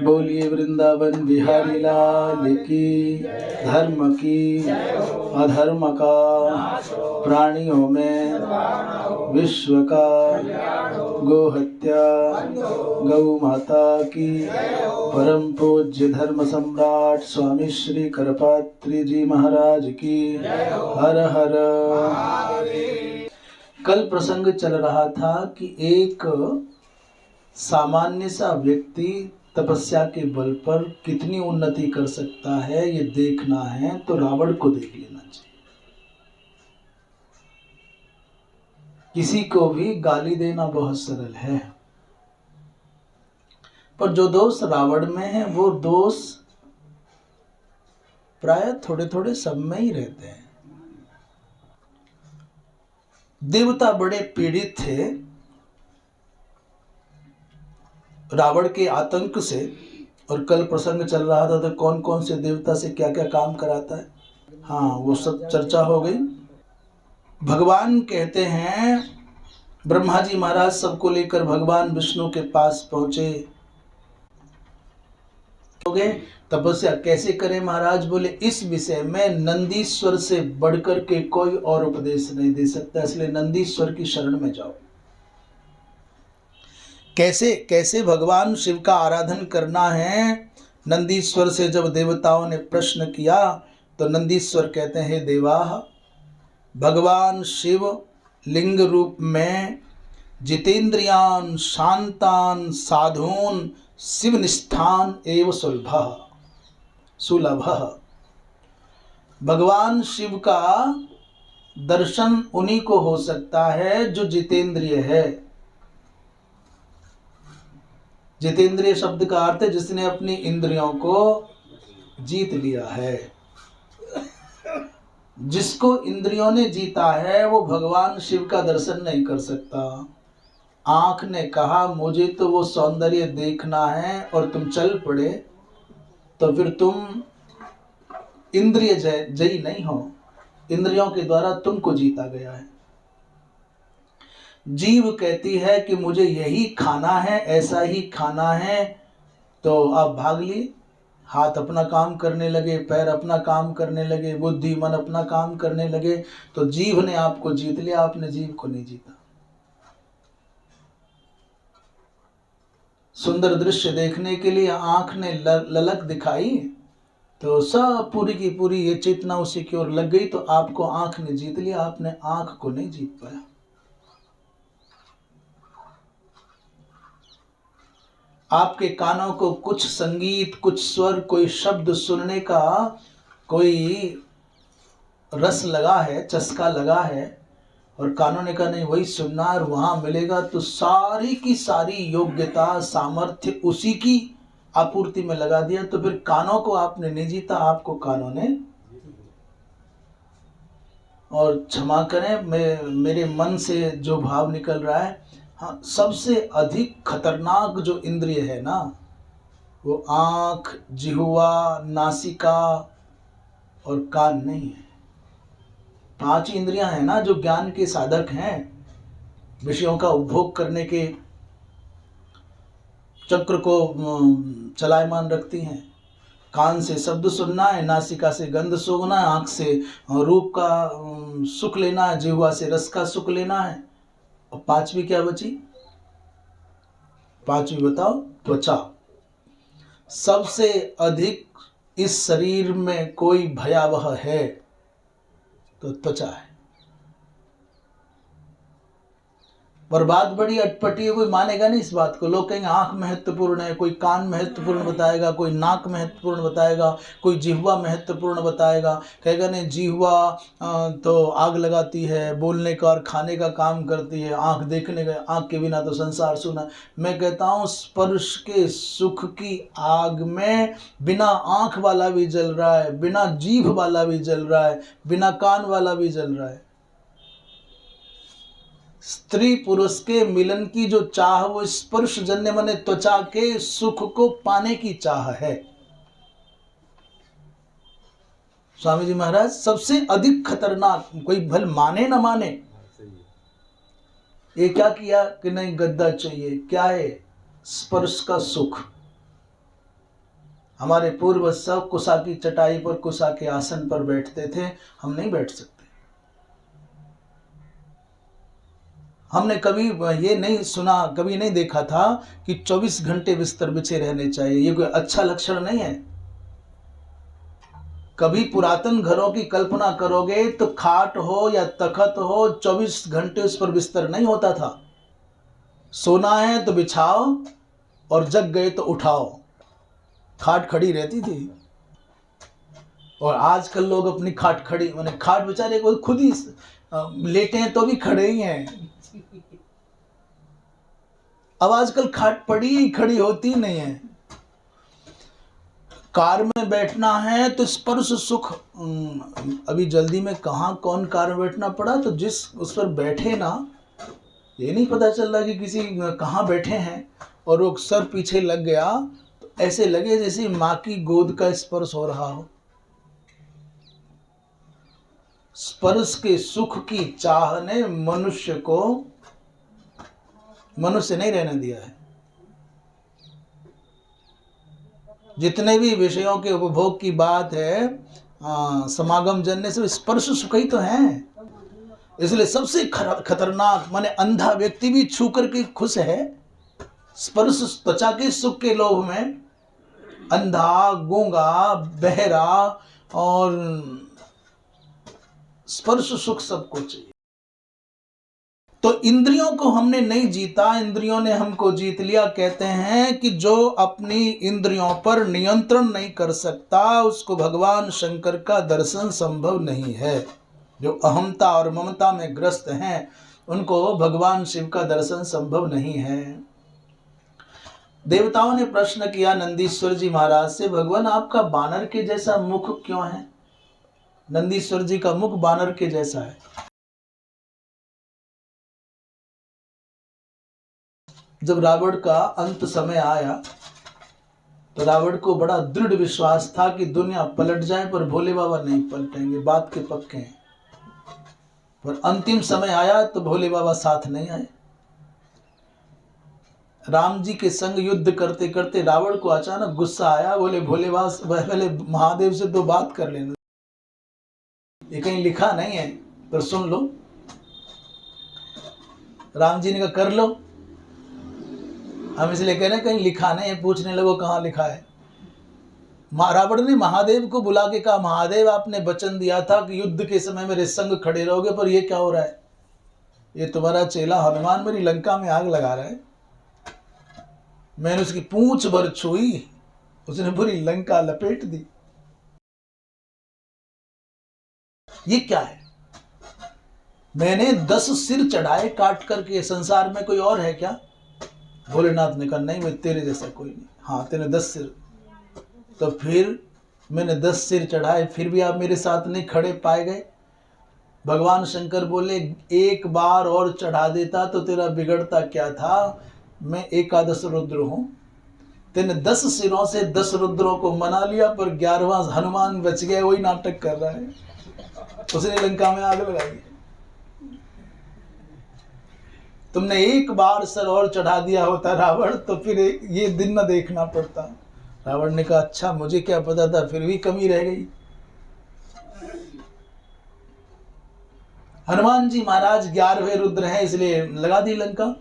बोलिए वृंदावन बिहारी लाल की। धर्म की अधर्म का प्राणियों में विश्व का गो हत्या गौ माता की। परम पूज्य धर्म सम्राट स्वामी श्री करपात्री जी महाराज की। हर हर। कल प्रसंग चल रहा था कि एक सामान्य सा व्यक्ति तपस्या के बल पर कितनी उन्नति कर सकता है, ये देखना है तो रावण को देख लेना चाहिए। किसी को भी गाली देना बहुत सरल है, पर जो दोष रावण में है वो दोष प्राय थोड़े थोड़े सब में ही रहते हैं। देवता बड़े पीड़ित थे रावण के आतंक से, और कल प्रसंग चल रहा था तो कौन कौन से देवता से क्या क्या काम कराता है, हाँ वो सब चर्चा हो गई। भगवान कहते हैं, ब्रह्मा जी महाराज सबको लेकर भगवान विष्णु के पास पहुंचे। हो गए तपस्या कैसे करें महाराज? बोले इस विषय में नंदीश्वर से बढ़कर के कोई और उपदेश नहीं दे सकता, इसलिए नंदीश्वर की शरण में जाओ। कैसे कैसे भगवान शिव का आराधन करना है? नंदीश्वर से जब देवताओं ने प्रश्न किया तो नंदीश्वर कहते हैं, देवा भगवान शिव लिंग रूप में जितेंद्रियान शांतान साधून शिवनिष्ठान एव सुलभ। भगवान शिव का दर्शन उन्हीं को हो सकता है जो जितेंद्रिय है। जितेंद्रिय शब्द का अर्थ है जिसने अपनी इंद्रियों को जीत लिया है। जिसको इंद्रियों ने जीता है वो भगवान शिव का दर्शन नहीं कर सकता। आंख ने कहा मुझे तो वो सौंदर्य देखना है और तुम चल पड़े तो फिर तुम इंद्रिय जयी नहीं हो, इंद्रियों के द्वारा तुमको जीता गया है। जीव कहती है कि मुझे यही खाना है, ऐसा ही खाना है, तो आप भाग लिए। हाथ अपना काम करने लगे, पैर अपना काम करने लगे, बुद्धि मन अपना काम करने लगे, तो जीव ने आपको जीत लिया, आपने जीव को नहीं जीता। सुंदर दृश्य देखने के लिए आंख ने ललक दिखाई तो सब पूरी की पूरी ये चेतना उसी की ओर लग गई, तो आपको आंख ने जीत लिया, आपने आंख को नहीं जीत पाया। आपके कानों को कुछ संगीत, कुछ स्वर, कोई शब्द सुनने का कोई रस लगा है, चस्का लगा है, और कानों ने कहा नहीं वही सुनना और वहां मिलेगा, तो सारी की सारी योग्यता सामर्थ्य उसी की आपूर्ति में लगा दिया, तो फिर कानों को आपने नहीं जीता, आपको कानों ने। और क्षमा करें मेरे मन से जो भाव निकल रहा है, हाँ सबसे अधिक खतरनाक जो इंद्रिय है ना वो आंख, जिह्वा, नासिका और कान नहीं है। 5 इंद्रियां हैं ना जो ज्ञान के साधक हैं, विषयों का उपभोग करने के चक्र को चलायमान रखती हैं। कान से शब्द सुनना है, नासिका से गंध सूंघना है, आंख से रूप का सुख लेना है, जिह्वा से रस का सुख लेना है, और 5वीं क्या बची? 5वीं बताओ, त्वचा। सबसे अधिक इस शरीर में कोई भयावह है तो त्वचा है। पर बात बड़ी अटपटी है, कोई मानेगा नहीं इस बात को। लोग कहेंगे आंख महत्वपूर्ण है, कोई कान महत्वपूर्ण बताएगा, कोई नाक महत्वपूर्ण बताएगा, कोई जिह्वा महत्वपूर्ण बताएगा, कहेगा नहीं जिह्वा तो आग लगाती है, बोलने का और खाने का काम करती है, आंख देखने का, आंख के बिना तो संसार सुना। मैं कहता हूँ स्पर्श के सुख की आग में बिना आंख वाला भी जल रहा है, बिना जीभ वाला भी जल रहा है, बिना कान वाला भी जल रहा है। स्त्री पुरुष के मिलन की जो चाह वो स्पर्श जन्य माने त्वचा के सुख को पाने की चाह है। स्वामी जी महाराज सबसे अधिक खतरनाक, कोई भल माने ना माने, ये क्या किया कि नहीं गद्दा चाहिए, क्या है? स्पर्श का सुख। हमारे पूर्वज सब कुशा की चटाई पर, कुशा के आसन पर बैठते थे, हम नहीं बैठ सकते। हमने कभी ये नहीं सुना, कभी नहीं देखा था कि 24 घंटे बिस्तर बिछे रहने चाहिए। ये कोई अच्छा लक्षण नहीं है। कभी पुरातन घरों की कल्पना करोगे तो खाट हो या तखत हो, 24 घंटे उस पर बिस्तर नहीं होता था। सोना है तो बिछाओ और जग गए तो उठाओ, खाट खड़ी रहती थी। और आजकल लोग अपनी खाट खड़ी, माने खाट बेचारे को खुद ही लेटे हैं तो भी खड़े ही हैं। अब आजकल खाट पड़ी खड़ी होती नहीं है। कार में बैठना है तो स्पर्श सुख, अभी जल्दी में कहाँ कौन कार में बैठना पड़ा, तो जिस उस पर बैठे ना, ये नहीं पता चल रहा कि किसी कहाँ बैठे हैं, और वो सर पीछे लग गया तो ऐसे लगे जैसे माँ की गोद का स्पर्श हो रहा हो। स्पर्श के सुख की चाह ने मनुष्य को मनुष्य नहीं रहने दिया है। जितने भी विषयों के उपभोग की बात है, समागम जन्य से स्पर्श सुख ही तो है। इसलिए सबसे खतरनाक, माने अंधा व्यक्ति भी छू करके खुश है। स्पर्श त्वचा के सुख के लोभ में अंधा, गूंगा, बहरा और स्पर्श सुख सबको चाहिए। तो इंद्रियों को हमने नहीं जीता, इंद्रियों ने हमको जीत लिया। कहते हैं कि जो अपनी इंद्रियों पर नियंत्रण नहीं कर सकता उसको भगवान शंकर का दर्शन संभव नहीं है। जो अहमता और ममता में ग्रस्त हैं उनको भगवान शिव का दर्शन संभव नहीं है। देवताओं ने प्रश्न किया नंदीश्वर जी महाराज से, भगवान आपका बानर के जैसा मुख क्यों है? नंदीश्वर जी का मुख बानर के जैसा है। जब रावण का अंत समय आया तो रावण को बड़ा दृढ़ विश्वास था कि दुनिया पलट जाए पर भोले बाबा नहीं पलटेंगे, बात के पक्के हैं। पर अंतिम समय आया तो भोले बाबा साथ नहीं आए। राम जी के संग युद्ध करते करते रावण को अचानक गुस्सा आया, बोले भोले बाबा पहले महादेव से तो बात कर लेना, ये कहीं लिखा नहीं है पर सुन लो। राम जी ने कहा कर लो, हम इसलिए कह रहे हैं कहीं लिखा नहीं है, पूछने लगो कहाँ लिखा है। रावण ने महादेव को बुला के कहा, महादेव आपने वचन दिया था कि युद्ध के समय मेरे संग खड़े रहोगे, पर ये क्या हो रहा है? ये तुम्हारा चेला हनुमान मेरी लंका में आग लगा रहा है। मैंने उसकी पूंछ भर छुई, उसने पूरी लंका लपेट दी। ये क्या है? मैंने 10 सिर चढ़ाए काट करके, संसार में कोई और है क्या? भोलेनाथ ने कहा नहीं, मैं तेरे जैसा कोई नहीं। हाँ तेरे 10 सिर, तो फिर मैंने 10 सिर चढ़ाए फिर भी आप मेरे साथ नहीं खड़े पाए गए। भगवान शंकर बोले एक बार और चढ़ा देता तो तेरा बिगड़ता क्या था, मैं एकादश रुद्र हूं। तेने 10 सिरों से 10 रुद्रों को मना लिया पर 11वां हनुमान बच गया, वही नाटक कर रहा है। उसने लंका में आग लगाई। तुमने एक बार सर और चढ़ा दिया होता रावण तो फिर ये दिन न देखना पड़ता। रावण ने कहा अच्छा मुझे क्या पता था, फिर भी कमी रह गई। हनुमान जी महाराज 11वें रुद्र हैं इसलिए लगा दी लंका।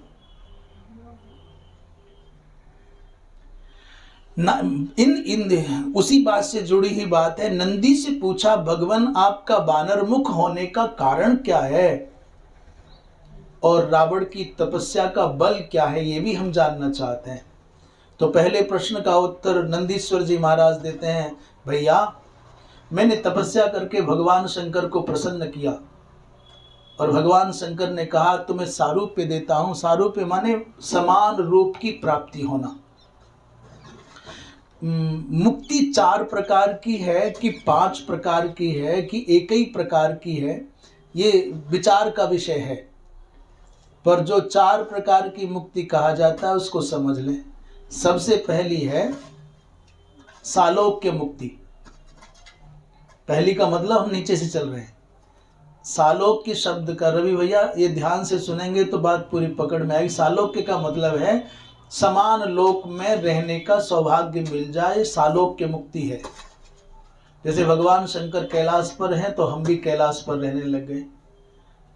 उसी बात से जुड़ी ही बात है। नंदी से पूछा भगवान आपका बानर मुख होने का कारण क्या है और रावण की तपस्या का बल क्या है, ये भी हम जानना चाहते हैं। तो पहले प्रश्न का उत्तर नंदीश्वर जी महाराज देते हैं, भैया मैंने तपस्या करके भगवान शंकर को प्रसन्न किया और भगवान शंकर ने कहा तुम्हें सारूप्य देता हूं। सारूप्य माने समान रूप की प्राप्ति होना। मुक्ति 4 प्रकार की है कि 5 प्रकार की है कि एक ही प्रकार की है, ये विचार का विषय है। पर जो 4 प्रकार की मुक्ति कहा जाता है उसको समझ लें। सबसे पहली है सालोक्य मुक्ति। पहली का मतलब हम नीचे से चल रहे हैं। सालोक्य शब्द का, रवि भैया ये ध्यान से सुनेंगे तो बात पूरी पकड़ में आएगी। सालोक्य का मतलब है समान लोक में रहने का सौभाग्य मिल जाए, सालोक्य मुक्ति है। जैसे भगवान शंकर कैलाश पर हैं तो हम भी कैलाश पर रहने लग गए,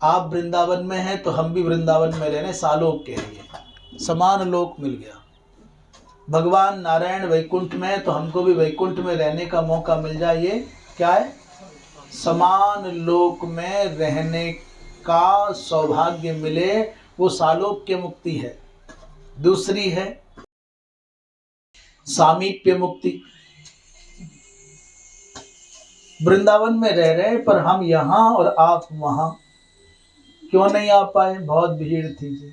आप वृंदावन में हैं तो हम भी वृंदावन में रहने, सालोक्य है ये, समान लोक मिल गया। भगवान नारायण वैकुंठ में है तो हमको भी वैकुंठ में रहने का मौका मिल जाए, ये क्या है? समान लोक में रहने का सौभाग्य मिले, वो सालोक्य मुक्ति है। दूसरी है सामीप्य मुक्ति। वृंदावन में रह रहे पर हम यहां और आप वहां, क्यों नहीं आ पाए? बहुत भीड़ थी जी।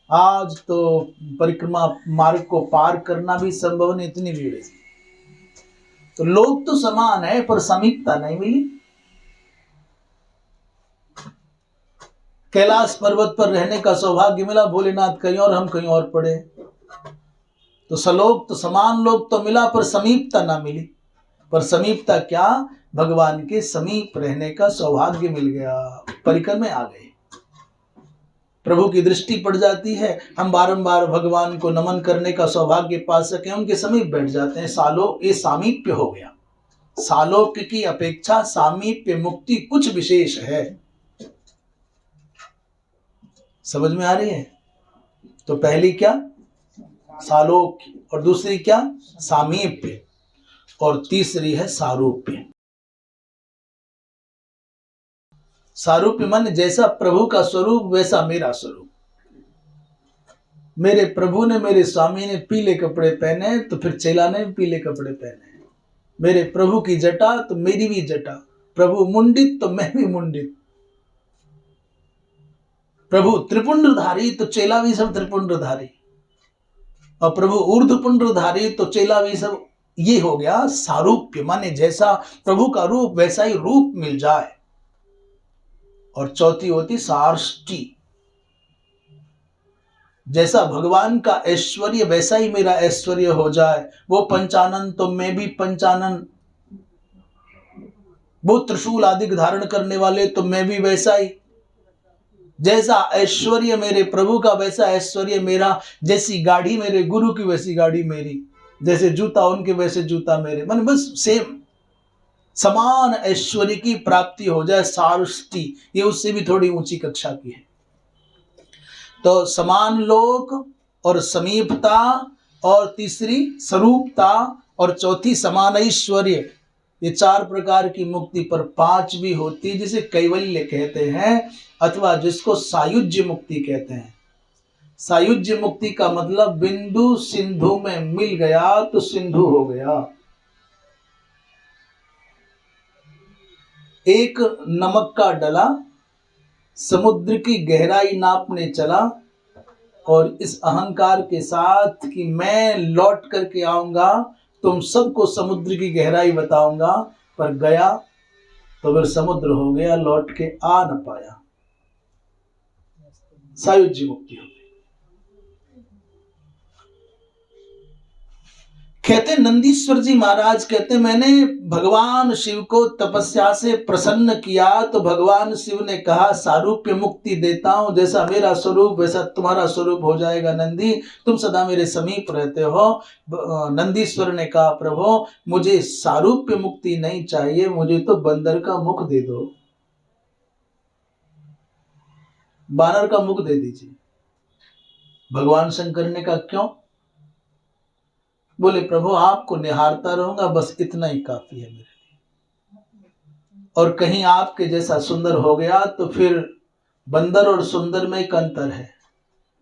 आज तो परिक्रमा मार्ग को पार करना भी संभव नहीं, इतनी भीड़ है। तो लोग तो समान है पर समीपता नहीं मिली। कैलाश पर्वत पर रहने का सौभाग्य मिला, भोलेनाथ कहीं और हम कहीं और पड़े। तो सलोक तो समान लोग तो मिला पर समीपता ना मिली। पर समीपता क्या? भगवान के समीप रहने का सौभाग्य मिल गया, परिकर में आ गए, प्रभु की दृष्टि पड़ जाती है, हम बारंबार भगवान को नमन करने का सौभाग्य पा सके, उनके समीप बैठ जाते हैं। सालोक, ये सामीप्य हो गया। सालोक्य की अपेक्षा सामीप्य मुक्ति कुछ विशेष है। समझ में आ रही है? तो पहली क्या? सालोक्य, और दूसरी क्या? सामीप्य, और तीसरी है सारूप्य। सारूप्य मन जैसा प्रभु का स्वरूप वैसा मेरा स्वरूप। मेरे प्रभु ने, मेरे स्वामी ने पीले कपड़े पहने तो फिर चेला ने भी पीले कपड़े पहने। मेरे प्रभु की जटा तो मेरी भी जटा, प्रभु मुंडित तो मैं भी मुंडित, प्रभु त्रिपुंड्रधारी तो चेला भी सब त्रिपुंड्रधारी, और प्रभु ऊर्ध्वपुंड्रधारी तो चेला भी सब। ये हो गया सारूप्य, माने जैसा प्रभु का रूप वैसा ही रूप मिल जाए। और चौथी होती सार्ष्टी, जैसा भगवान का ऐश्वर्य वैसा ही मेरा ऐश्वर्य हो जाए। वो पंचानन तो मैं भी पंचानन, वो त्रिशूल आदि धारण करने वाले तो मैं भी वैसा ही। जैसा ऐश्वर्य मेरे प्रभु का वैसा ऐश्वर्य मेरा, जैसी गाड़ी मेरे गुरु की वैसी गाड़ी मेरी, जैसे जूता उनके वैसे जूता मेरे, मन बस सेम, समान ऐश्वर्य की प्राप्ति हो जाए। सार्ष्टी, ये उससे भी थोड़ी ऊंची कक्षा की है। तो समान लोक और समीपता, और तीसरी स्वरूपता, और चौथी समान ऐश्वर्य। ये चार प्रकार की मुक्ति, पर पांच भी होती जिसे कैवल्य कहते हैं, अथवा जिसको सायुज्य मुक्ति कहते हैं। सायुज्य मुक्ति का मतलब बिंदु सिंधु में मिल गया तो सिंधु हो गया। एक नमक का डला समुद्र की गहराई नापने चला, और इस अहंकार के साथ कि मैं लौट करके आऊंगा, तुम सबको समुद्र की गहराई बताऊंगा, पर गया तो फिर समुद्र हो गया, लौट के आ न पाया। सायुज्य मुक्ति हो गई। कहते नंदीश्वर जी महाराज कहते, मैंने भगवान शिव को तपस्या से प्रसन्न किया तो भगवान शिव ने कहा सारूप्य मुक्ति देता हूं, जैसा मेरा स्वरूप वैसा तुम्हारा स्वरूप हो जाएगा नंदी, तुम सदा मेरे समीप रहते हो। नंदीश्वर ने कहा प्रभु मुझे सारूप्य मुक्ति नहीं चाहिए, मुझे तो बंदर का मुख दे दो, बानर का मुख दे दीजिए। भगवान शंकर ने कहा क्यों? बोले प्रभु आपको निहारता रहूंगा, बस इतना ही काफी है मेरे लिए। और कहीं आपके जैसा सुंदर हो गया तो फिर बंदर और सुंदर में एक अंतर है,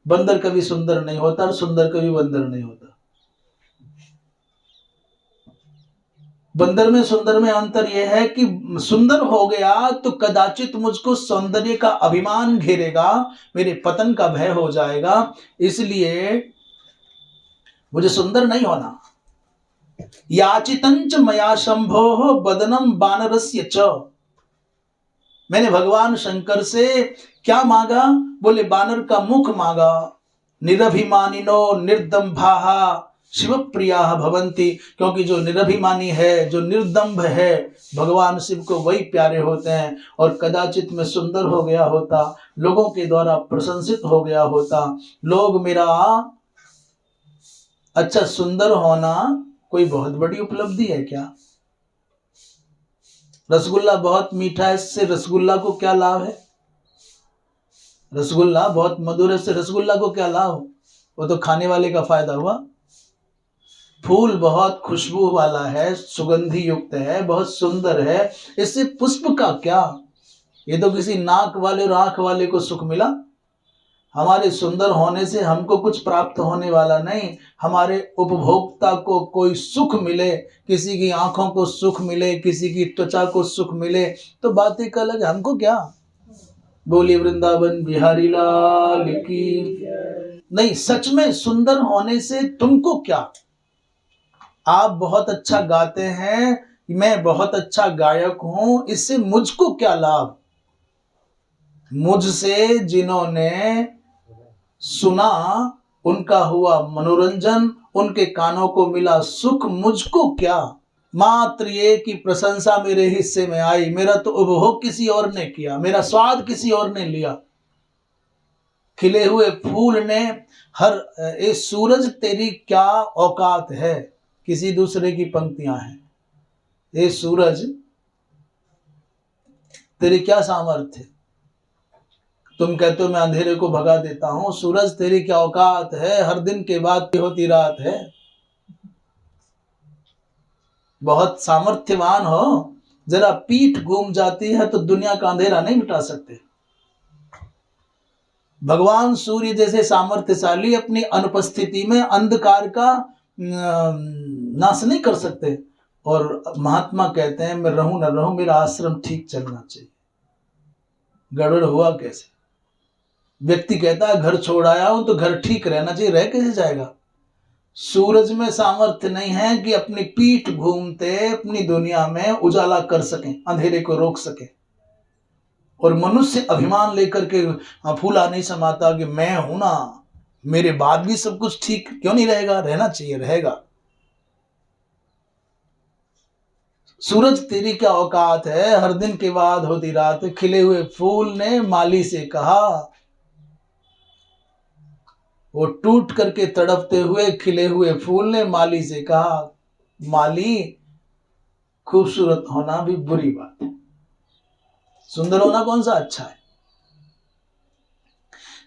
बंदर कभी सुंदर नहीं होता और सुंदर कभी बंदर नहीं होता। बंदर में सुंदर में अंतर यह है कि सुंदर हो गया तो कदाचित मुझको सौंदर्य का अभिमान घेरेगा, मेरे पतन का भय हो जाएगा, इसलिए मुझे सुंदर नहीं होना। याचितंच मया शंभो बदनम बानरस्य च, मैंने भगवान शंकर से क्या मांगा? बोले बानर का मुख मांगा। निरभिमानिनो निर्दम्भाहा शिव प्रिया भवंती, क्योंकि जो निरभिमानी है, जो निर्दम्भ है, भगवान शिव को वही प्यारे होते हैं। और कदाचित मैं सुंदर हो गया होता, लोगों के द्वारा प्रशंसित हो गया होता, लोग मेरा, अच्छा सुंदर होना कोई बहुत बड़ी उपलब्धि है क्या? रसगुल्ला बहुत मीठा है, इससे रसगुल्ला को क्या लाभ है? रसगुल्ला बहुत मधुर है, इससे रसगुल्ला को क्या लाभ? वो तो खाने वाले का फायदा हुआ। फूल बहुत खुशबू वाला है, सुगंधी युक्त है, बहुत सुंदर है, इससे पुष्प का क्या? ये तो किसी नाक वाले और आंख वाले को सुख मिला। हमारे सुंदर होने से हमको कुछ प्राप्त होने वाला नहीं, हमारे उपभोक्ता को कोई सुख मिले, किसी की आंखों को सुख मिले, किसी की त्वचा को सुख मिले, तो बात एक अलग है, हमको क्या। बोलिए वृंदावन बिहारी लाल की। नहीं, सच में सुंदर होने से तुमको क्या? आप बहुत अच्छा गाते हैं, मैं बहुत अच्छा गायक हूं, इससे मुझको क्या लाभ? मुझसे जिन्होंने सुना उनका हुआ मनोरंजन, उनके कानों को मिला सुख, मुझको क्या? मात्र ये कि प्रशंसा मेरे हिस्से में आई, मेरा तो उपभोग किसी और ने किया, मेरा स्वाद किसी और ने लिया। खिले हुए फूल ने हर ए सूरज तेरी क्या औकात है, किसी दूसरे की पंक्तियां हैं। ए सूरज तेरी क्या सामर्थ्य, तुम कहते हो मैं अंधेरे को भगा देता हूं, सूरज तेरी क्या औकात है, हर दिन के बाद होती रात है। बहुत सामर्थ्यवान हो, जरा पीठ घूम जाती है तो दुनिया का अंधेरा नहीं मिटा सकते। भगवान सूर्य जैसे सामर्थ्यशाली अपनी अनुपस्थिति में अंधकार का नाश नहीं कर सकते। और महात्मा कहते हैं मैं रहूं न रहूं, मेरा आश्रम ठीक चलना चाहिए। गड़बड़ हुआ कैसे? व्यक्ति कहता है घर छोड़ आया हूं तो घर ठीक रहना चाहिए, रह कैसे जाएगा? सूरज में सामर्थ्य नहीं है कि अपनी पीठ घूमते अपनी दुनिया में उजाला कर सकें, अंधेरे को रोक सके। और मनुष्य अभिमान लेकर के फूला नहीं समाता कि मैं हूं ना, मेरे बाद भी सब कुछ ठीक क्यों नहीं रहेगा? रहना चाहिए, रहेगा। सूरज तेरी क्या औकात है, हर दिन के बाद होती रात। खिले हुए फूल ने माली से कहा, वो टूट करके तड़पते हुए खिले हुए फूल ने माली से कहा, माली खूबसूरत होना भी बुरी बात है, सुंदर होना कौन सा अच्छा है?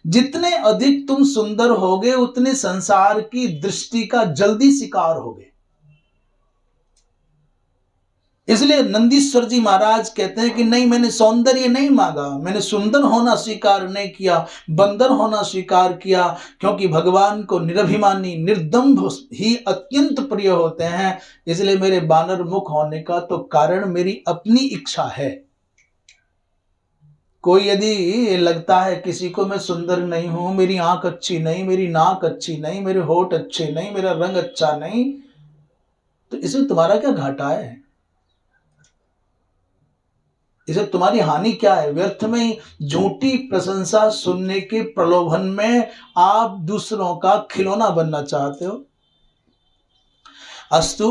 जितने अधिक तुम सुंदर होगे उतने संसार की दृष्टि का जल्दी शिकार होगे। इसलिए नंदीश्वर जी महाराज कहते हैं कि नहीं, मैंने सौंदर्य नहीं मांगा, मैंने सुंदर होना स्वीकार नहीं किया, बंदर होना स्वीकार किया, क्योंकि भगवान को निरभिमानी निर्दम्भ ही अत्यंत प्रिय होते हैं। इसलिए मेरे बानर मुख होने का तो कारण मेरी अपनी इच्छा है। कोई यदि लगता है किसी को मैं सुंदर नहीं हूं, मेरी आंख अच्छी नहीं, मेरी नाक अच्छी नहीं, मेरे होठ अच्छे नहीं, मेरा रंग अच्छा नहीं, तो इसमें तुम्हारा क्या घाटा है? इसे तुम्हारी हानि क्या है? व्यर्थ में झूठी प्रशंसा सुनने के प्रलोभन में आप दूसरों का खिलौना बनना चाहते हो। अस्तु,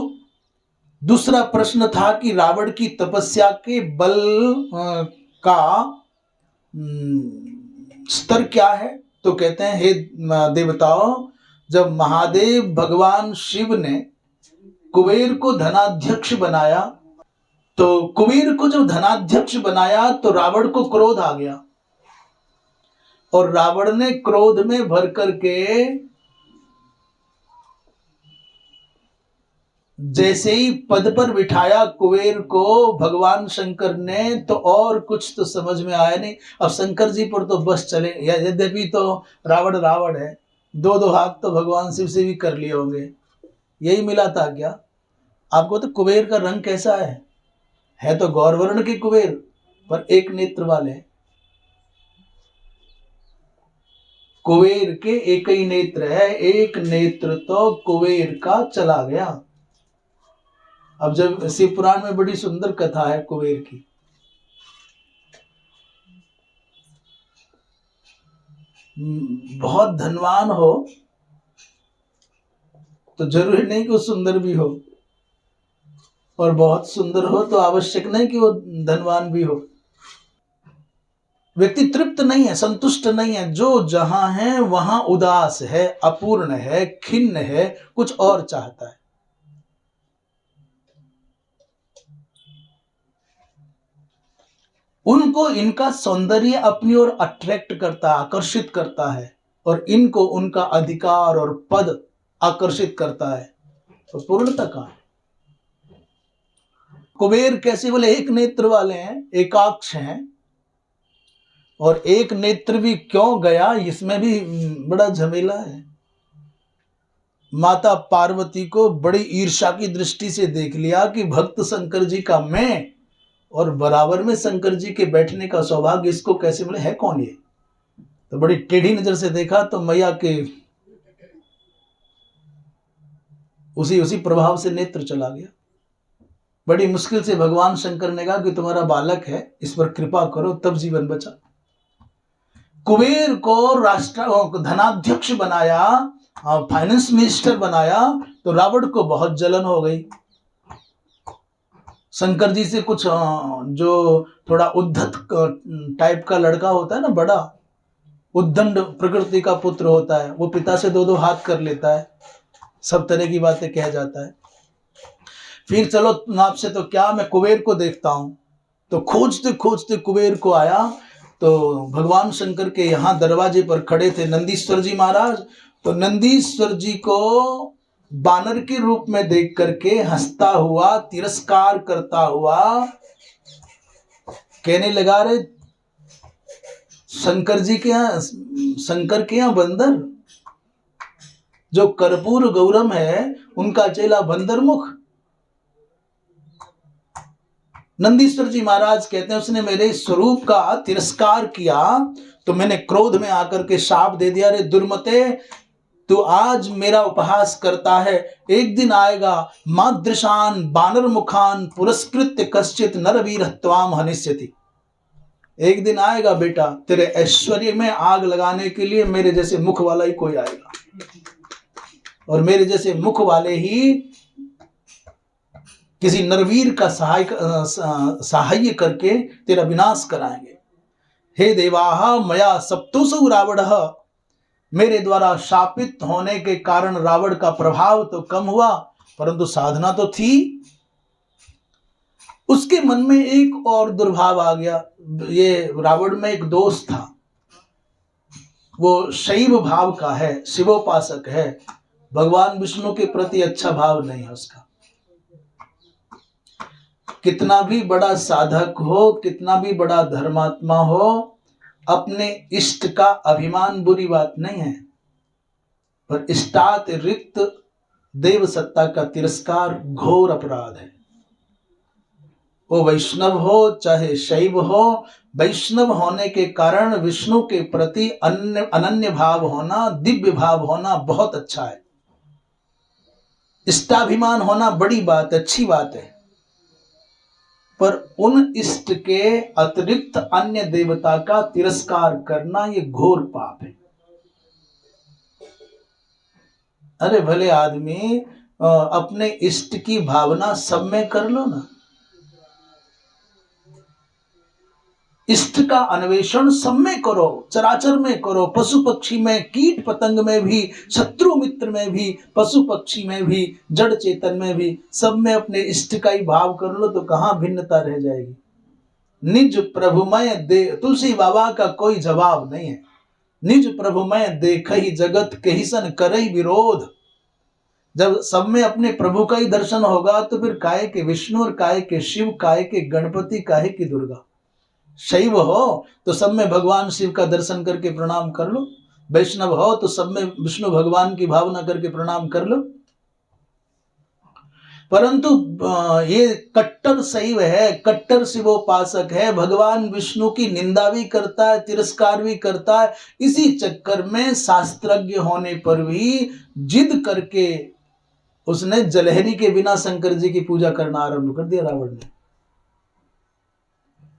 दूसरा प्रश्न था कि रावण की तपस्या के बल का स्तर क्या है? तो कहते हैं हे देवताओं, जब महादेव भगवान शिव ने कुबेर को धनाध्यक्ष बनाया, तो कुबेर को जब धनाध्यक्ष बनाया तो रावण को क्रोध आ गया, और रावण ने क्रोध में भर करके जैसे ही पद पर बिठाया कुबेर को भगवान शंकर ने, तो और कुछ तो समझ में आया नहीं। अब शंकर जी पर तो बस चले, यद्यपि तो रावण रावण है, दो दो हाथ तो भगवान शिव से भी कर लिए होंगे, यही मिला था क्या? आपको तो कुबेर का रंग कैसा है तो गौरवर्ण के कुबेर, पर एक नेत्र वाले। कुबेर के एक ही नेत्र है, एक नेत्र तो कुबेर का चला गया। अब जब शिव पुराण में बड़ी सुंदर कथा है कुबेर की। बहुत धनवान हो तो जरूरी नहीं कि वो सुंदर भी हो, और बहुत सुंदर हो तो आवश्यक नहीं कि वो धनवान भी हो। व्यक्ति तृप्त नहीं है, संतुष्ट नहीं है, जो जहां है वहां उदास है, अपूर्ण है, खिन्न है, कुछ और चाहता है। उनको इनका सौंदर्य अपनी ओर अट्रैक्ट करता, आकर्षित करता है, और इनको उनका अधिकार और पद आकर्षित करता है। तो पूर्णता कहां है? कुबेर कैसे बोले एक नेत्र वाले हैं, एकाक्ष हैं, और एक नेत्र भी क्यों गया, इसमें भी बड़ा झमेला है। माता पार्वती को बड़ी ईर्ष्या की दृष्टि से देख लिया कि भक्त शंकर जी का मैं, और बराबर में शंकर जी के बैठने का सौभाग्य इसको कैसे मिले, है कौन ये? तो बड़ी टेढ़ी नजर से देखा तो मैया के उसी प्रभाव से नेत्र चला गया। बड़ी मुश्किल से भगवान शंकर ने कहा कि तुम्हारा बालक है, इस पर कृपा करो, तब जीवन बचा। कुबेर को राष्ट्र धनाध्यक्ष बनाया, फाइनेंस मिनिस्टर बनाया, तो रावण को बहुत जलन हो गई। शंकर जी से कुछ जो थोड़ा उद्धत टाइप का लड़का होता है ना, बड़ा उद्दंड प्रकृति का पुत्र होता है, वो पिता से दो हाथ कर लेता है, सब तरह की बातें कह जाता है। फिर चलो आपसे तो क्या, मैं कुबेर को देखता हूं। तो खोजते खोजते कुबेर को आया, तो भगवान शंकर के यहाँ दरवाजे पर खड़े थे नंदीश्वर जी महाराज। तो नंदीश्वर जी को बानर के रूप में देख करके हंसता हुआ, तिरस्कार करता हुआ कहने लगा, रे शंकर जी के यहाँ, शंकर के यहाँ बंदर, जो कर्पूर गौरम है उनका चेला बंदर मुख। नंदीश्वर जी महाराज कहते हैं उसने मेरे स्वरूप का तिरस्कार किया, तो मैंने क्रोध में आकर के शाप दे दिया, रे दुर्मते, तू आज मेरा उपहास करता है, एक दिन आएगा मादृशान बानर मुखान पुरस्कृत्य कश्चित नरवीर त्वाम हनिष्यति। एक दिन आएगा बेटा, तेरे ऐश्वर्य में आग लगाने के लिए मेरे जैसे मुख वाला ही कोई आएगा, और मेरे जैसे मुख वाले ही किसी नरवीर का सहाय करके तेरा विनाश कराएंगे। हे देवाः मया सप्तुसु रावणः, मेरे द्वारा शापित होने के कारण रावण का प्रभाव तो कम हुआ, परंतु साधना तो थी। उसके मन में एक और दुर्भाव आ गया। ये रावण में एक दोष था, वो शैव भाव का है, शिवोपासक है, भगवान विष्णु के प्रति अच्छा भाव नहीं है उसका। कितना भी बड़ा साधक हो, कितना भी बड़ा धर्मात्मा हो, अपने इष्ट का अभिमान बुरी बात नहीं है, पर इष्टात रिक्त देव सत्ता का तिरस्कार घोर अपराध है। वो वैष्णव हो चाहे शैव हो, वैष्णव होने के कारण विष्णु के प्रति अनन्य भाव होना, दिव्य भाव होना बहुत अच्छा है। इष्टाभिमान होना बड़ी बात, अच्छी बात है, पर उन इष्ट के अतिरिक्त अन्य देवता का तिरस्कार करना ये घोर पाप है। अरे भले आदमी अपने इष्ट की भावना सब में कर लो ना, इष्ट का अन्वेषण सब में करो, चराचर में करो, पशु पक्षी में, कीट पतंग में भी, शत्रु मित्र में भी, पशु पक्षी में भी, जड़ चेतन में भी, सब में अपने इष्ट का ही भाव कर लो, तो कहां भिन्नता रह जाएगी। निज प्रभुमय दे, तुलसी बाबा का कोई जवाब नहीं है। निज प्रभुमय देखहि जगत कहिसन करई विरोध। जब सब में अपने प्रभु का ही दर्शन होगा, तो फिर काहे के विष्णु और काहे के शिव, काहे के गणपति, काहे की दुर्गा। शैव हो तो सब में भगवान शिव का दर्शन करके प्रणाम कर लो, वैष्णव हो तो सब में विष्णु भगवान की भावना करके प्रणाम कर लो। परंतु ये कट्टर शैव है, कट्टर शिवोपासक है, भगवान विष्णु की निंदा भी करता है, तिरस्कार भी करता है। इसी चक्कर में शास्त्रज्ञ होने पर भी जिद करके उसने जलहरी के बिना शंकर जी की पूजा करना आरंभ कर दिया रावण ने।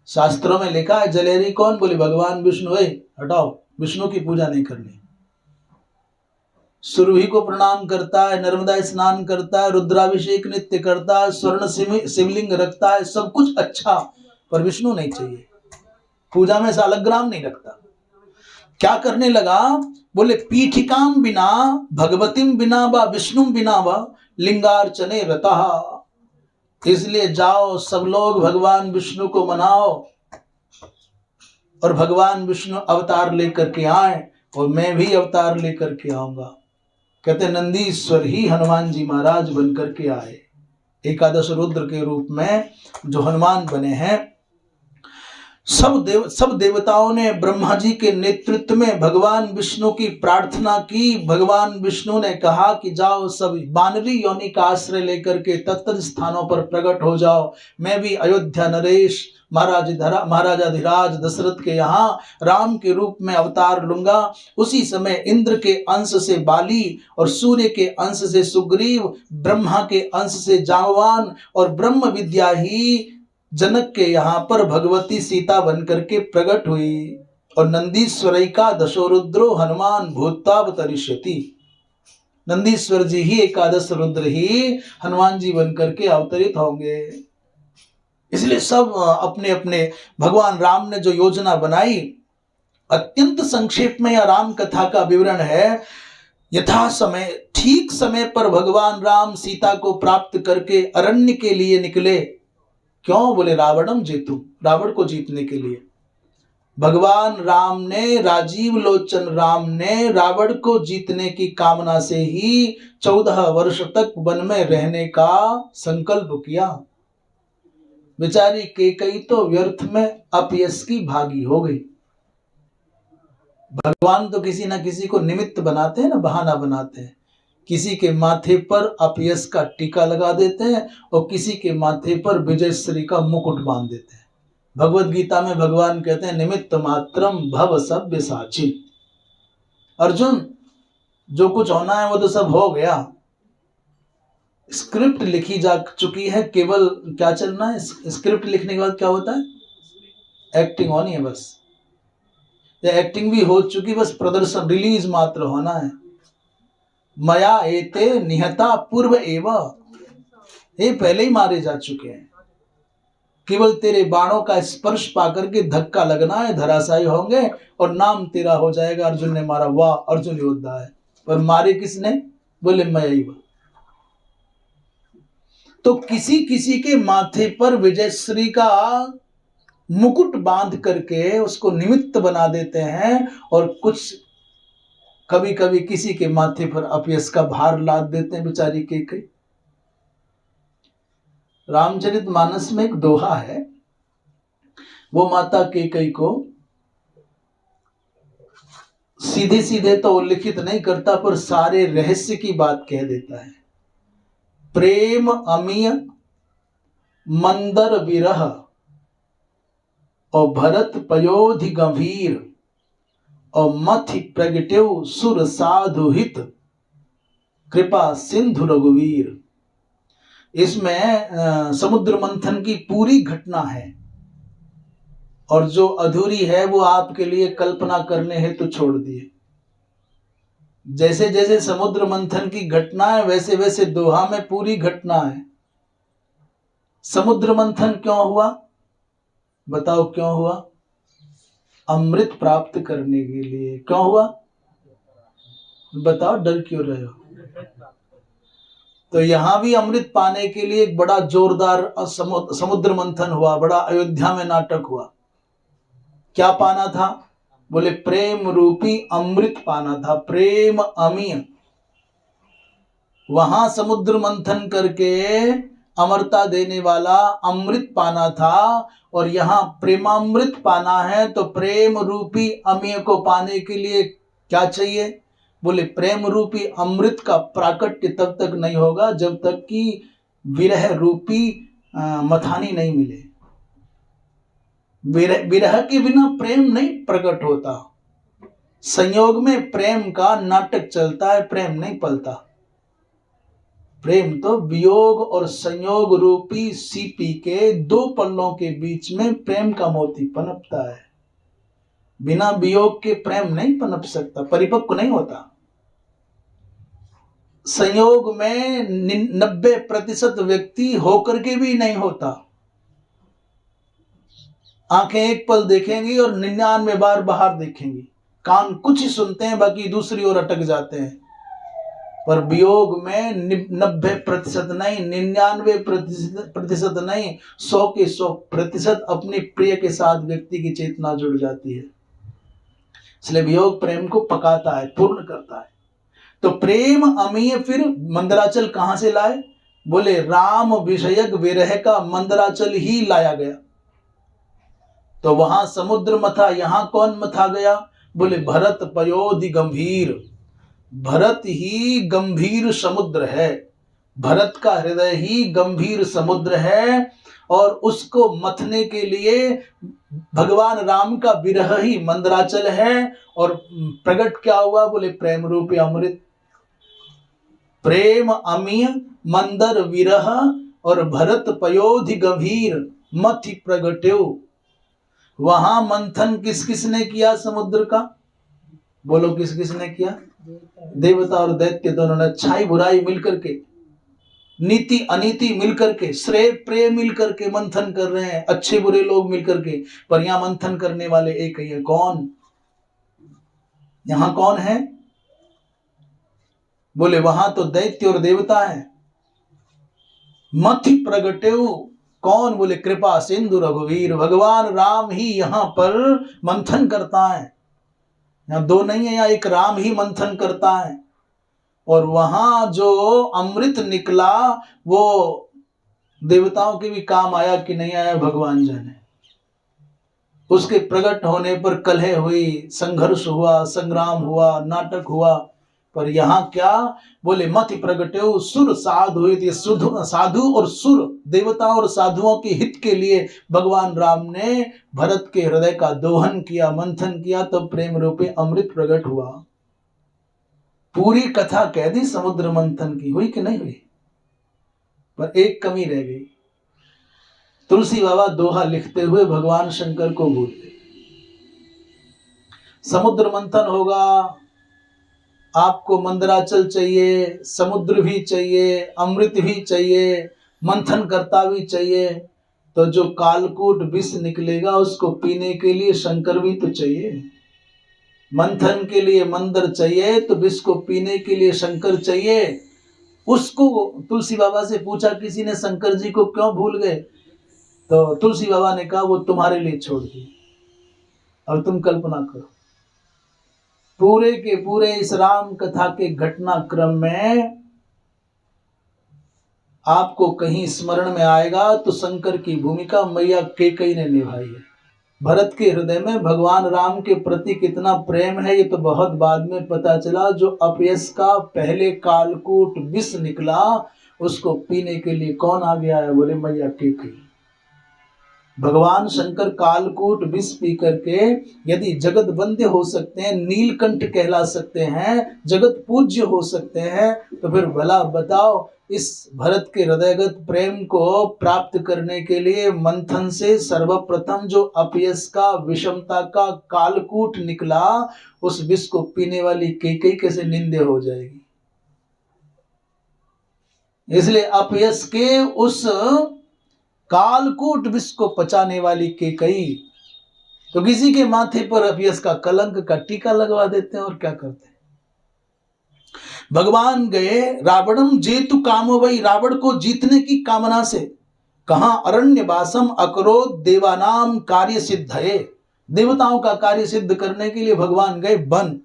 शास्त्रों में लिखा है जलहरी कौन, बोले भगवान विष्णु है, हटाओ, विष्णु की पूजा नहीं करनी। सुरभि को प्रणाम करता है, नर्मदा स्नान करता है, रुद्राभिषेक नित्य करता है, स्वर्ण शिवलिंग रखता है, सब कुछ अच्छा, पर विष्णु नहीं चाहिए, पूजा में सालग्राम नहीं रखता। क्या करने लगा? बोले पीठिकाम बिना भगवतीम बिना व विष्णु बिना व लिंगार्चने रता। इसलिए जाओ सब लोग भगवान विष्णु को मनाओ, और भगवान विष्णु अवतार लेकर के आए, और मैं भी अवतार लेकर के आऊंगा। कहते नंदीश्वर ही हनुमान जी महाराज बनकर के आए, एकादश रुद्र के रूप में जो हनुमान बने हैं। सब देवताओं ने ब्रह्मा जी के नेतृत्व में भगवान विष्णु की प्रार्थना की। भगवान विष्णु ने कहा कि जाओ सब वानरी योनि का आश्रय लेकर के तत्त स्थानों पर प्रकट हो जाओ, मैं भी अयोध्या नरेश महाराजाधिराज दशरथ के यहाँ राम के रूप में अवतार लूंगा। उसी समय इंद्र के अंश से बाली, और सूर्य के अंश से सुग्रीव, ब्रह्मा के अंश से जामवान, और ब्रह्म विद्या ही जनक के यहाँ पर भगवती सीता बनकर के प्रकट हुई। और नंदीश्वर का दशो रुद्रो हनुमान भूतावतरिष्यति, नंदीश्वर जी ही एकादश रुद्र ही हनुमान जी बनकर के अवतरित होंगे। इसलिए सब अपने अपने भगवान राम ने जो योजना बनाई, अत्यंत संक्षेप में यह राम कथा का विवरण है। यथा समय, ठीक समय पर भगवान राम सीता को प्राप्त करके अरण्य के लिए निकले। क्यों? बोले रावणम जेतु, रावण को जीतने के लिए। भगवान राम ने, राजीव लोचन राम ने रावण को जीतने की कामना से ही 14 वर्ष तक वन में रहने का संकल्प किया। बेचारी केकई तो व्यर्थ में अपयश की भागी हो गई। भगवान तो किसी ना किसी को निमित्त बनाते हैं ना, बहाना बनाते हैं। किसी के माथे पर अपयश का टीका लगा देते हैं, और किसी के माथे पर विजयश्री का मुकुट बांध देते हैं। भगवत गीता में भगवान कहते हैं निमित्त मात्रम भव सभ्य साची। अर्जुन, जो कुछ होना है वो तो सब हो गया, स्क्रिप्ट लिखी जा चुकी है, केवल क्या चलना है? स्क्रिप्ट लिखने के बाद क्या होता है? एक्टिंग होनी है बस। ये एक्टिंग भी हो चुकी, बस प्रदर्शन रिलीज मात्र होना है। मया एते निहता पूर्व एव, ये पहले ही मारे जा चुके हैं, केवल तेरे बाणों का स्पर्श पाकर के धक्का लगना है, धराशायी होंगे और नाम तेरा हो जाएगा, अर्जुन ने मारा, वाह अर्जुन योद्धा है। पर मारे किसने? बोले मैं ही। तो किसी किसी के माथे पर विजयश्री का मुकुट बांध करके उसको निमित्त बना देते हैं, और कुछ कभी कभी किसी के माथे पर अपयश का भार लाद देते हैं बेचारी केकई। रामचरितमानस में एक दोहा है, वो माता केकई को सीधे सीधे तो उल्लिखित नहीं करता, पर सारे रहस्य की बात कह देता है। प्रेम अमीय मंदर विरह, और भरत पयोधि गंभीर, और मथि प्रगटेव सुर साधु हित, कृपा सिंधु रघुवीर। इसमें समुद्र मंथन की पूरी घटना है, और जो अधूरी है वो आपके लिए कल्पना करने हेतु छोड़ दिए। जैसे जैसे समुद्र मंथन की घटना है, वैसे वैसे दोहा में पूरी घटना है। समुद्र मंथन क्यों हुआ? बताओ क्यों हुआ? अमृत प्राप्त करने के लिए। क्यों हुआ? बताओ, डर क्यों रहे हो? तो यहां भी अमृत पाने के लिए एक बड़ा जोरदार समुद्र मंथन हुआ, बड़ा अयोध्या में नाटक हुआ। क्या पाना था? बोले प्रेम रूपी अमृत पाना था, प्रेम अमीय। वहां समुद्र मंथन करके अमरता देने वाला अमृत पाना था, और यहाँ प्रेमामृत पाना है। तो प्रेम रूपी अमीय को पाने के लिए क्या चाहिए? बोले प्रेम रूपी अमृत का प्राकट्य तब तक नहीं होगा जब तक कि विरह रूपी मथानी नहीं मिले। विरह के बिना प्रेम नहीं प्रकट होता। संयोग में प्रेम का नाटक चलता है, प्रेम नहीं पलता। प्रेम तो वियोग और संयोग रूपी सीपी के दो पल्लों के बीच में प्रेम का मोती पनपता है। बिना वियोग के प्रेम नहीं पनप सकता, परिपक्व नहीं होता। संयोग में 90% व्यक्ति होकर के भी नहीं होता। आंखें एक पल देखेंगी और 99 बार बाहर देखेंगी, कान कुछ ही सुनते हैं, बाकी दूसरी ओर अटक जाते हैं। पर वियोग में 90% नहीं, 99% नहीं, 100 के 100% अपने प्रिय के साथ व्यक्ति की चेतना जुड़ जाती है। इसलिए वियोग प्रेम को पकाता है, पूर्ण करता है। तो प्रेम अमीय फिर मंदराचल कहां से लाए? बोले राम विषयक विरह का मंदराचल ही लाया गया। तो वहां समुद्र मथा, यहां कौन मथा गया? बोले भरत पयोधि गंभीर। भरत ही गंभीर समुद्र है, भरत का हृदय ही गंभीर समुद्र है, और उसको मथने के लिए भगवान राम का विरह ही मंदराचल है। और प्रकट क्या हुआ? बोले प्रेम रूपी अमृत। प्रेम अमीय, मंदर विरह, और भरत पयोधि गंभीर मथि प्रगट्यो। वहां मंथन किस किसने किया समुद्र का? बोलो किस किसने किया? देवता और दैत्य दोनों ने, अच्छाई बुराई मिलकर के, नीति अनीति मिलकर के, श्रेय प्रेय मिलकर के मंथन कर रहे हैं, अच्छे बुरे लोग मिलकर के। पर यहां मंथन करने वाले एक ही है। कौन? यहां कौन है? बोले वहां तो दैत्य और देवता है। मथि प्रगट्यो कौन? बोले कृपा सिंधु रघुवीर। भगवान राम ही यहां पर मंथन करता है। यहां दो नहीं है, यहां एक राम ही मंथन करता है। और वहां जो अमृत निकला वो देवताओं के भी काम आया कि नहीं आया भगवान जाने। उसके प्रकट होने पर कलह हुई, संघर्ष हुआ, संग्राम हुआ, नाटक हुआ। पर यहां क्या? बोले मति प्रगट्यो सुर साधु। साधु और सुर, देवता और साधुओं के हित के लिए भगवान राम ने भरत के हृदय का दोहन किया, मंथन किया, तो प्रेम रूपी अमृत प्रकट हुआ। पूरी कथा कह दी समुद्र मंथन की, हुई कि नहीं हुई? पर एक कमी रह गई। तुलसी बाबा दोहा लिखते हुए भगवान शंकर को भूल गए। समुद्र मंथन होगा, आपको मंदराचल चाहिए, समुद्र भी चाहिए, अमृत भी चाहिए, मंथन करता भी चाहिए। तो जो कालकूट विष निकलेगा उसको पीने के लिए शंकर भी तो चाहिए। मंथन के लिए मंदर चाहिए तो विष को पीने के लिए शंकर चाहिए। उसको तुलसी बाबा से पूछा किसी ने, शंकर जी को क्यों भूल गए? तो तुलसी बाबा ने कहा वो तुम्हारे लिए छोड़ दिए। और तुम कल्पना करो, पूरे के पूरे इस राम कथा के घटनाक्रम में आपको कहीं स्मरण में आएगा तो शंकर की भूमिका मैया कैकेयी ने निभाई है। भरत के हृदय में भगवान राम के प्रति कितना प्रेम है ये तो बहुत बाद में पता चला। जो अपयश का पहले कालकूट विष निकला उसको पीने के लिए कौन आ गया है? बोले मैया कैकेयी। भगवान शंकर कालकूट विष पी करके यदि जगत वंद्य हो सकते हैं, नीलकंठ कहला सकते हैं, जगत पूज्य हो सकते हैं, तो फिर भला बताओ इस भरत के हृदयगत प्रेम को प्राप्त करने के लिए मंथन से सर्वप्रथम जो अपयश का, विषमता का कालकूट निकला, उस विष को पीने वाली कैकेयी कैसे निंदे हो जाएगी? इसलिए अपयश के उस कालकूट विष को पचाने वाली कैकेयी तो किसी के माथे पर अपयश का कलंक का टीका लगवा देते हैं और क्या करते हैं। भगवान गए रावणम जेतु कामो वही, रावण को जीतने की कामना से। कहां? अरण्य वासम अकरोध देवानाम कार्य सिद्धये। देवताओं का कार्य सिद्ध करने के लिए भगवान गए वन,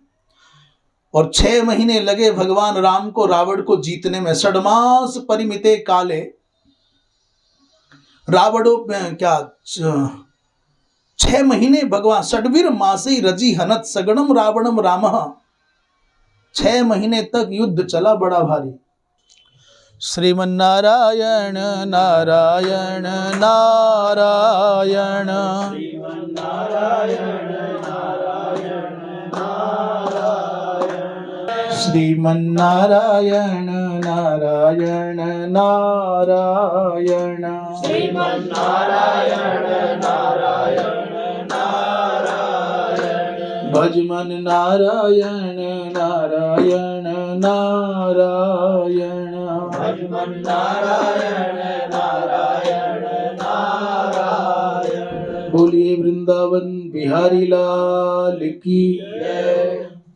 और 6 महीने लगे भगवान राम को रावण को जीतने में। षड्मास परिमिते काले, रावणों क्या 6 महीने भगवान, षड्वीर मासी रजी हनत सगणम रावणम रामः। 6 महीने तक युद्ध चला बड़ा भारी। श्रीमन्नारायण नारायण नारायण, श्रीमन्नारायण नारायण नारायण, श्रीमन्नारायण नारायण नारायण, भजमन नारायण नारायण नारायण, भजमन नारायण नारायण नारायण। बोलिए वृंदावन बिहारी लाल की।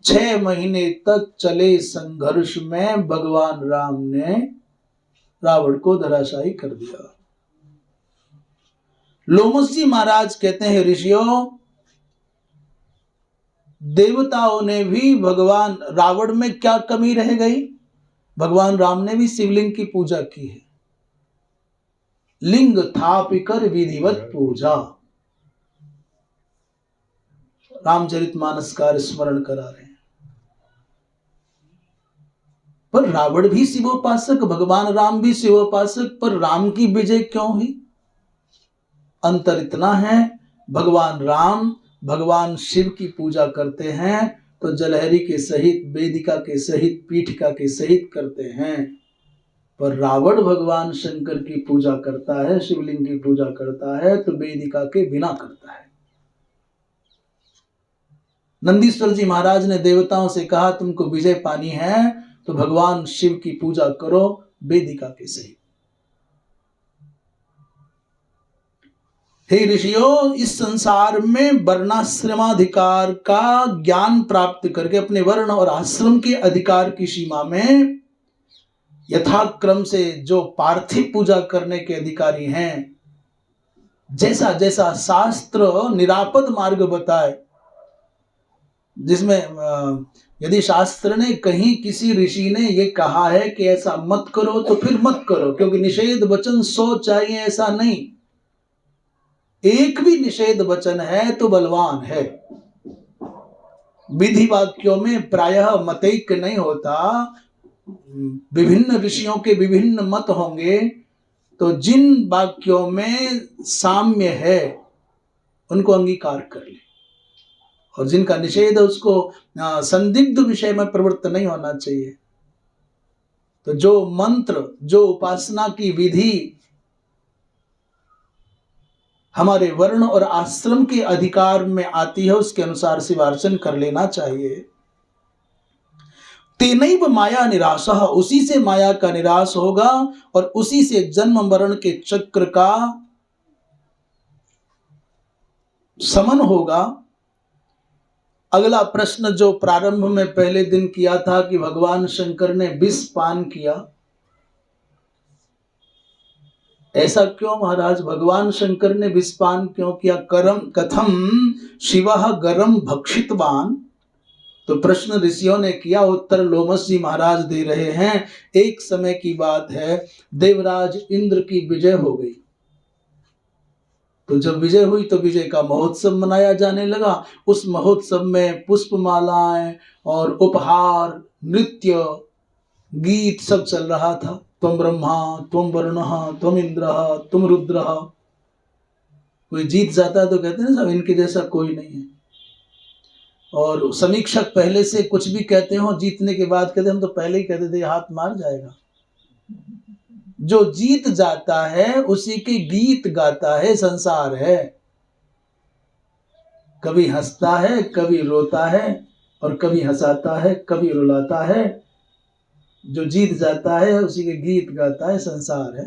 6 महीने तक चले संघर्ष में भगवान राम ने रावण को धराशायी कर दिया। लोमस जी महाराज कहते हैं, ऋषियों, देवताओं ने भी भगवान रावण में क्या कमी रह गई? भगवान राम ने भी शिवलिंग की पूजा की है। लिंग थापिकर विधिवत पूजा, रामचरितमानस का स्मरण करा रहे हैं। पर रावण भी शिवोपासक, भगवान राम भी शिवोपासक, पर राम की विजय क्यों हुई? अंतर इतना है, भगवान राम भगवान शिव की पूजा करते हैं तो जलहरी के सहित, वेदिका के सहित, पीठिका के सहित करते हैं, पर रावण भगवान शंकर की पूजा करता है, शिवलिंग की पूजा करता है तो वेदिका के बिना करता है। नंदीश्वर जी महाराज ने देवताओं से कहा, तुमको विजय पानी है तो भगवान शिव की पूजा करो वेदिका के सहित। हे ऋषियों, इस संसार में वर्णाश्रमाधिकार का ज्ञान प्राप्त करके अपने वर्ण और आश्रम के अधिकार की सीमा में यथाक्रम से जो पार्थिव पूजा करने के अधिकारी हैं, जैसा जैसा शास्त्र निरापद मार्ग बताए, जिसमें यदि शास्त्र ने कहीं किसी ऋषि ने ये कहा है कि ऐसा मत करो तो फिर मत करो, क्योंकि निषेध वचन 100 चाहिए ऐसा नहीं, एक भी निषेध वचन है तो बलवान है। विधि वाक्यों में प्रायः मतैक्य नहीं होता, विभिन्न ऋषियों के विभिन्न मत होंगे, तो जिन वाक्यों में साम्य है उनको अंगीकार कर ले, और जिनका निषेध है उसको संदिग्ध विषय में प्रवृत्त नहीं होना चाहिए। तो जो मंत्र, जो उपासना की विधि हमारे वर्ण और आश्रम के अधिकार में आती है, उसके अनुसार शिवार्चन कर लेना चाहिए। तेनैव माया निराशः, उसी से माया का निराश होगा और उसी से जन्म मरण के चक्र का समन होगा। अगला प्रश्न जो प्रारंभ में पहले दिन किया था कि भगवान शंकर ने विष पान किया, ऐसा क्यों महाराज? भगवान शंकर ने विषपान क्यों किया? कथम शिवः गरम भक्षितवान, तो प्रश्न ऋषियों ने किया, उत्तर लोमस जी महाराज दे रहे हैं। एक समय की बात है, देवराज इंद्र की विजय हो गई, तो जब विजय हुई तो विजय का महोत्सव मनाया जाने लगा। उस महोत्सव में पुष्पमालाएं और उपहार, नृत्य, गीत सब चल रहा था। त्वं ब्रह्मा त्वं वरुणः त्वं इंद्रः त्वं रुद्रः। कोई जीत जाता है तो कहते हैं सब इनके जैसा कोई नहीं है, और समीक्षक पहले से कुछ भी कहते हो, जीतने के बाद कहते हम तो पहले ही कहते थे हाथ मार जाएगा। जो जीत जाता है उसी के गीत गाता है संसार है। कभी हंसता है, कभी रोता है, और कभी हंसाता है, कभी रुलाता है। जो जीत जाता है उसी के गीत गाता है संसार है।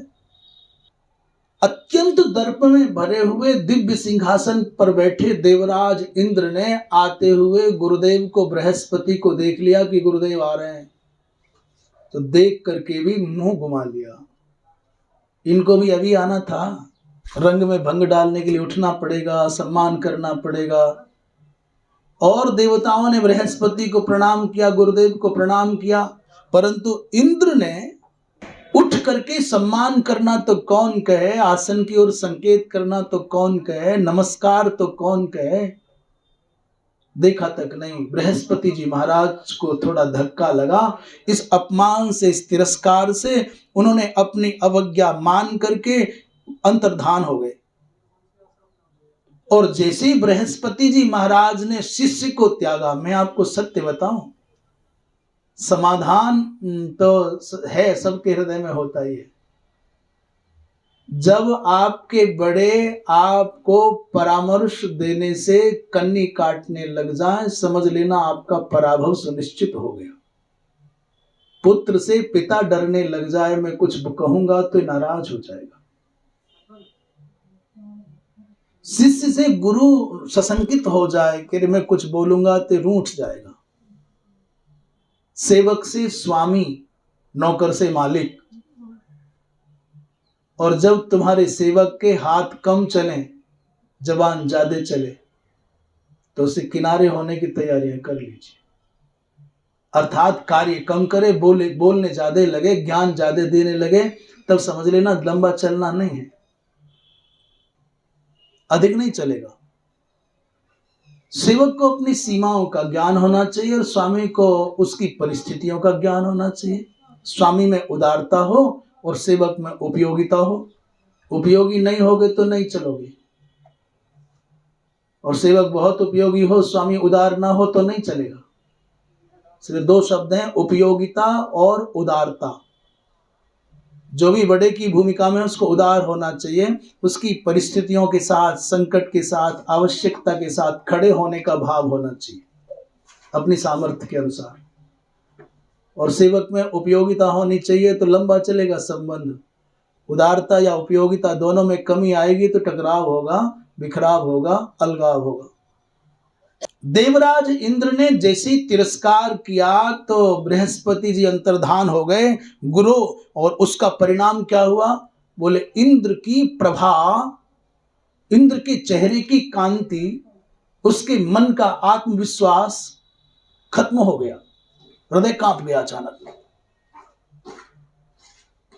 अत्यंत दर्प में भरे हुए दिव्य सिंहासन पर बैठे देवराज इंद्र ने आते हुए गुरुदेव को, बृहस्पति को देख लिया कि गुरुदेव आ रहे हैं, तो देख करके भी मुंह घुमा लिया। इनको भी अभी आना था, रंग में भंग डालने के लिए उठना पड़ेगा, सम्मान करना पड़ेगा। और देवताओं ने बृहस्पति को प्रणाम किया, गुरुदेव को प्रणाम किया, परंतु इंद्र ने उठ करके सम्मान करना तो कौन कहे, आसन की ओर संकेत करना तो कौन कहे, नमस्कार तो कौन कहे, देखा तक नहीं। बृहस्पति जी महाराज को थोड़ा धक्का लगा। इस अपमान से, इस तिरस्कार से उन्होंने अपनी अवज्ञा मान करके अंतर्धान हो गए। और जैसे ही बृहस्पति जी महाराज ने शिष्य को त्यागा, मैं आपको सत्य बताऊं, समाधान तो है, सबके हृदय में होता ही है, जब आपके बड़े आपको परामर्श देने से कन्नी काटने लग जाए, समझ लेना आपका पराभव सुनिश्चित हो गया। पुत्र से पिता डरने लग जाए, मैं कुछ कहूंगा तो नाराज हो जाएगा। शिष्य से गुरु सशंकित हो जाए कि मैं कुछ बोलूंगा तो रूठ जाएगा। सेवक से स्वामी, नौकर से मालिक। और जब तुम्हारे सेवक के हाथ कम चले, जबान ज्यादा चले, तो उसे किनारे होने की तैयारियां कर लीजिए। अर्थात कार्य कम करे, बोलने ज्यादा लगे, ज्ञान ज्यादा देने लगे, तब समझ लेना लंबा चलना नहीं है, अधिक नहीं चलेगा। सेवक को अपनी सीमाओं का ज्ञान होना चाहिए और स्वामी को उसकी परिस्थितियों का ज्ञान होना चाहिए। स्वामी में उदारता हो और सेवक में उपयोगिता हो। उपयोगी नहीं होगे तो नहीं चलोगे, और सेवक बहुत उपयोगी हो, स्वामी उदार ना हो तो नहीं चलेगा। सिर्फ दो शब्द हैं, उपयोगिता और उदारता। जो भी बड़े की भूमिका में उसको उदार होना चाहिए, उसकी परिस्थितियों के साथ, संकट के साथ, आवश्यकता के साथ खड़े होने का भाव होना चाहिए अपनी सामर्थ्य के अनुसार। और सेवक में उपयोगिता होनी चाहिए तो लंबा चलेगा संबंध। उदारता या उपयोगिता दोनों में कमी आएगी तो टकराव होगा, बिखराव होगा, अलगाव होगा। देवराज इंद्र ने जैसे तिरस्कार किया तो बृहस्पति जी अंतर्धान हो गए गुरु, और उसका परिणाम क्या हुआ? बोले इंद्र की प्रभा, इंद्र के चेहरे की कांति, उसके मन का आत्मविश्वास खत्म हो गया, हृदय कांप गया अचानक।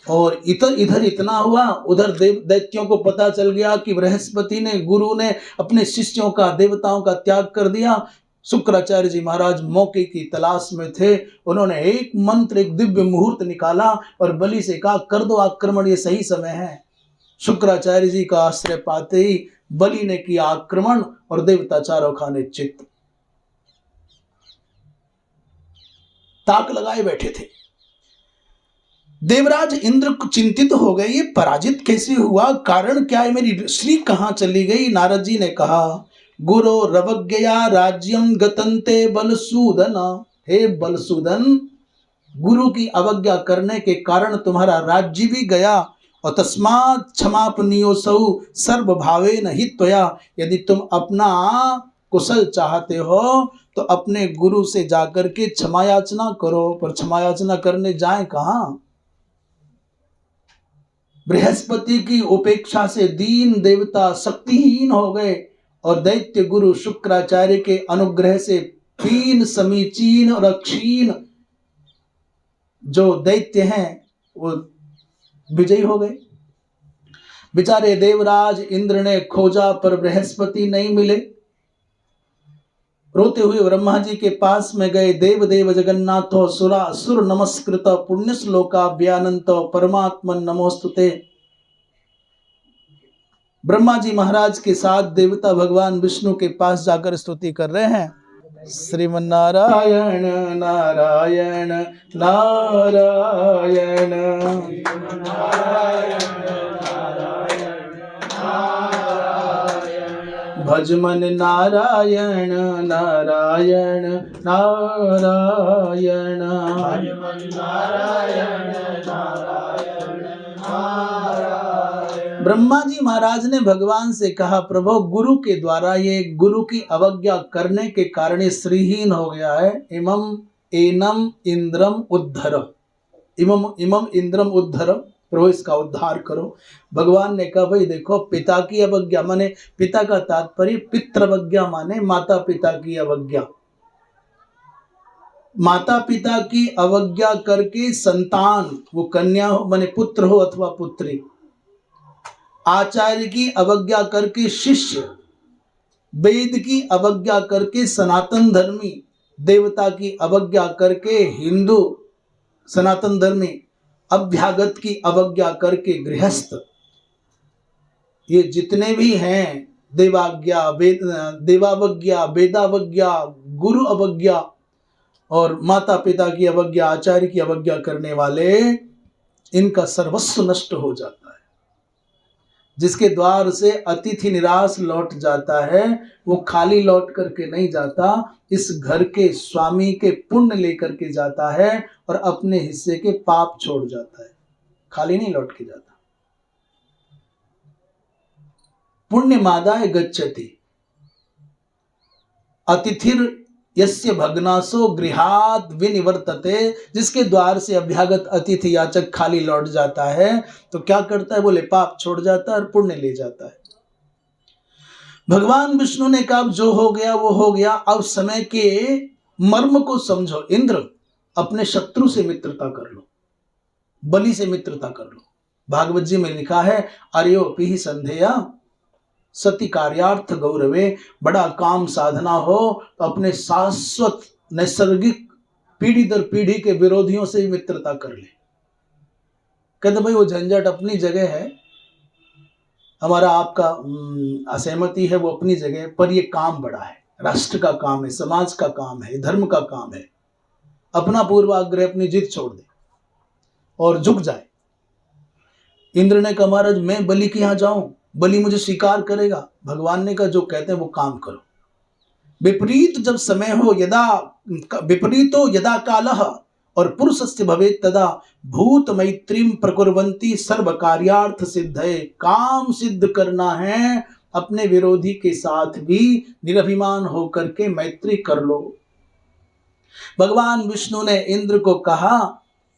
और इधर इतना हुआ, उधर दैत्यों को पता चल गया कि बृहस्पति ने, गुरु ने अपने शिष्यों का, देवताओं का त्याग कर दिया। शुक्राचार्य जी महाराज मौके की तलाश में थे। उन्होंने एक मंत्र, एक दिव्य मुहूर्त निकाला और बलि से कहा, कर दो आक्रमण, ये सही समय है। शुक्राचार्य जी का आश्रय पाते ही बलि ने किया आक्रमण और देवता चारों खाने चित्त, ताक लगाए बैठे थे। देवराज इंद्र चिंतित हो गए, ये पराजित कैसे हुआ, कारण क्या है, मेरी श्री कहां चली गई? नारद जी ने कहा, गुरो रवज्ञया राज्यम गतन्ते बलसूदन। हे बलसूदन, गुरु की अवज्ञा करने के कारण तुम्हारा राज्य भी गया, और तस्मात् क्षमापनीयोऽसौ सर्वभावेन हि त्वया। यदि तुम अपना कुशल चाहते हो तो अपने गुरु से जाकर के क्षमा याचना करो, पर क्षमा याचना करने जाए कहां? बृहस्पति की उपेक्षा से दीन देवता शक्तिहीन हो गए, और दैत्य गुरु शुक्राचार्य के अनुग्रह से तीन समीचीन और अक्षीण जो दैत्य हैं वो विजयी हो गए। बेचारे देवराज इंद्र ने खोजा पर बृहस्पति नहीं मिले। रोते हुए ब्रह्मा जी के पास में गए। देव देव जगन्नाथो सुरा सुर नमस्कृत पुण्य श्लोका व्यानंत परमात्मन नमोस्तुते। ब्रह्मा जी महाराज के साथ देवता भगवान विष्णु के पास जाकर स्तुति कर रहे हैं, श्रीमन्नारायण नारायण नारायण भजमन नारायण नारायण नारायण भजमन नारायण नारायण नारायण। ब्रह्मा जी महाराज ने भगवान से कहा, प्रभु गुरु के द्वारा, ये गुरु की अवज्ञा करने के कारण ये श्रीहीन हो गया है। इमम एनम इंद्रम उद्धर, इमम इमम इंद्रम उद्धर, प्रभु इसका उद्धार करो। भगवान ने कहा, भाई देखो, पिता की अवज्ञा माने, पिता का तात्पर्य पितृवज्ञा माने माता पिता की अवज्ञा। माता पिता की अवज्ञा करके संतान, वो कन्या हो माने पुत्र हो अथवा पुत्री, आचार्य की अवज्ञा करके शिष्य, वेद की अवज्ञा करके सनातन धर्मी, देवता की अवज्ञा करके हिंदू सनातन धर्मी, अभ्यागत की अवज्ञा करके गृहस्थ। ये जितने भी हैं, देवाज्ञा, देवावज्ञा, वेदावज्ञा, गुरु अवज्ञा और माता पिता की अवज्ञा, आचार्य की अवज्ञा करने वाले, इनका सर्वस्व नष्ट हो जाता है। जिसके द्वार से अतिथि निराश लौट जाता है, वो खाली लौट करके नहीं जाता, इस घर के स्वामी के पुण्य लेकर के जाता है और अपने हिस्से के पाप छोड़ जाता है, खाली नहीं लौट के जाता। पुण्यमादाय गच्छति अतिथिर यस्य भग्नासो गृहात् विनिवर्तते, जिसके द्वार से अभ्यागत अतिथि याचक खाली लौट जाता है तो क्या करता है, बोले पाप छोड़ जाता है और पुण्य ले जाता है। भगवान विष्णु ने कहा जो हो गया वो हो गया, अब समय के मर्म को समझो। इंद्र, अपने शत्रु से मित्रता कर लो, बलि से मित्रता कर लो। भागवत जी में लिखा है, अर्योपि संधेया सती कार्यार्थ गौरवे, बड़ा काम साधना हो तो अपने शाश्वत नैसर्गिक पीढ़ी दर पीढ़ी के विरोधियों से मित्रता कर ले। कहते भाई वो झंझट अपनी जगह है, हमारा आपका असहमति है वो अपनी जगह, पर ये काम बड़ा है, राष्ट्र का काम है, समाज का काम है, धर्म का काम है। अपना पूर्वाग्रह, अपनी जिद छोड़ दे और झुक जाए। इंद्र ने कहा महाराज मैं बलि के यहां जाऊं, बलि मुझे स्वीकार करेगा? भगवान ने कहा जो कहते हैं वो काम करो। विपरीत जब समय हो, यदा विपरीतो यदा कालः और पुरुषस्य भवेत् तदा भूत मैत्रीम प्रकुर्वन्ति सर्व कार्यार्थ सिद्धये। काम सिद्ध करना है, अपने विरोधी के साथ भी निरभिमान होकर के मैत्री कर लो। भगवान विष्णु ने इंद्र को कहा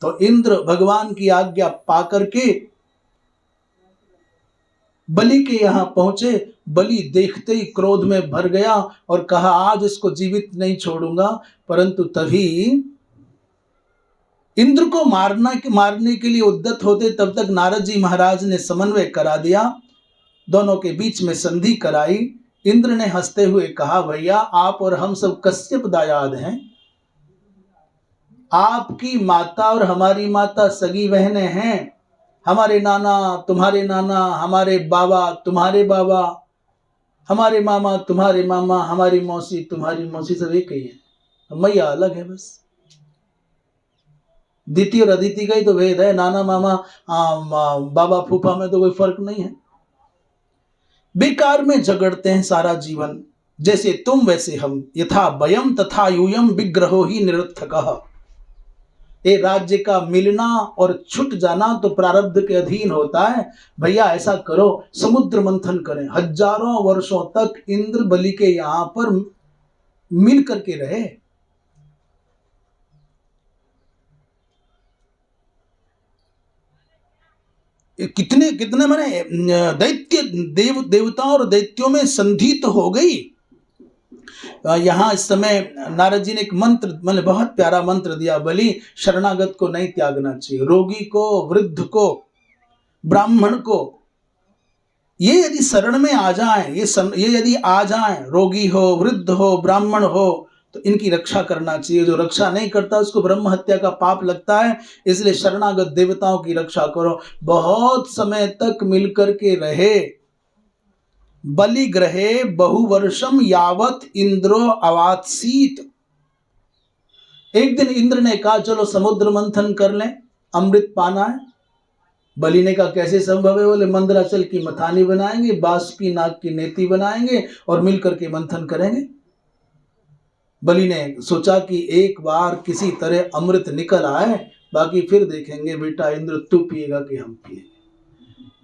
तो इंद्र भगवान की आज्ञा पा करके बलि के यहां पहुंचे। बलि देखते ही क्रोध में भर गया और कहा आज इसको जीवित नहीं छोड़ूंगा। परंतु तभी इंद्र को मारने के लिए उद्यत होते, तब तक नारद जी महाराज ने समन्वय करा दिया, दोनों के बीच में संधि कराई। इंद्र ने हंसते हुए कहा भैया आप और हम सब कश्यप दायाद हैं, आपकी माता और हमारी माता सगी बहनें हैं, हमारे नाना तुम्हारे नाना, हमारे बाबा तुम्हारे बाबा, हमारे मामा तुम्हारे मामा, हमारी मौसी तुम्हारी मौसी, सब एक ही है, मैया अलग है बस। दीति और अदिति का ही तो भेद है, नाना मामा बाबा फूफा में तो कोई फर्क नहीं है। बेकार में झगड़ते हैं सारा जीवन, जैसे तुम वैसे हम, यथा वयम तथा यूयम विग्रहो ही निरर्थकः। ये राज्य का मिलना और छुट जाना तो प्रारब्ध के अधीन होता है। भैया ऐसा करो समुद्र मंथन करें, हजारों वर्षों तक इंद्र बलि के यहां पर मिल करके रहे। कितने कितने माने दैत्य देवताओं और दैत्यों में संधि तो हो गई। यहाँ इस समय नारद जी ने एक मंत्र, मतलब बहुत प्यारा मंत्र दिया, बलि शरणागत को नहीं त्यागना चाहिए, रोगी को, वृद्ध को, ब्राह्मण को, ये यदि शरण में आ जाएं, ये यदि आ जाएं, रोगी हो, वृद्ध हो, ब्राह्मण हो, तो इनकी रक्षा करना चाहिए। जो रक्षा नहीं करता उसको ब्रह्म हत्या का पाप लगता है, इसलिए शरणागत देवताओं की रक्षा करो। बहुत समय तक मिलकर के रहे। बलि ग्रहे बहुवर्षम यावत इंद्रो अवात्सीत। एक दिन इंद्र ने कहा चलो समुद्र मंथन कर लें, अमृत पाना है। बलि ने कहा कैसे संभव है? बोले मंदराचल की मथानी बनाएंगे, बांस की नाक की नेति बनाएंगे और मिलकर के मंथन करेंगे। बलि ने सोचा कि एक बार किसी तरह अमृत निकल आए, बाकी फिर देखेंगे बेटा इंद्र तू पिएगा कि हम पिएंगे।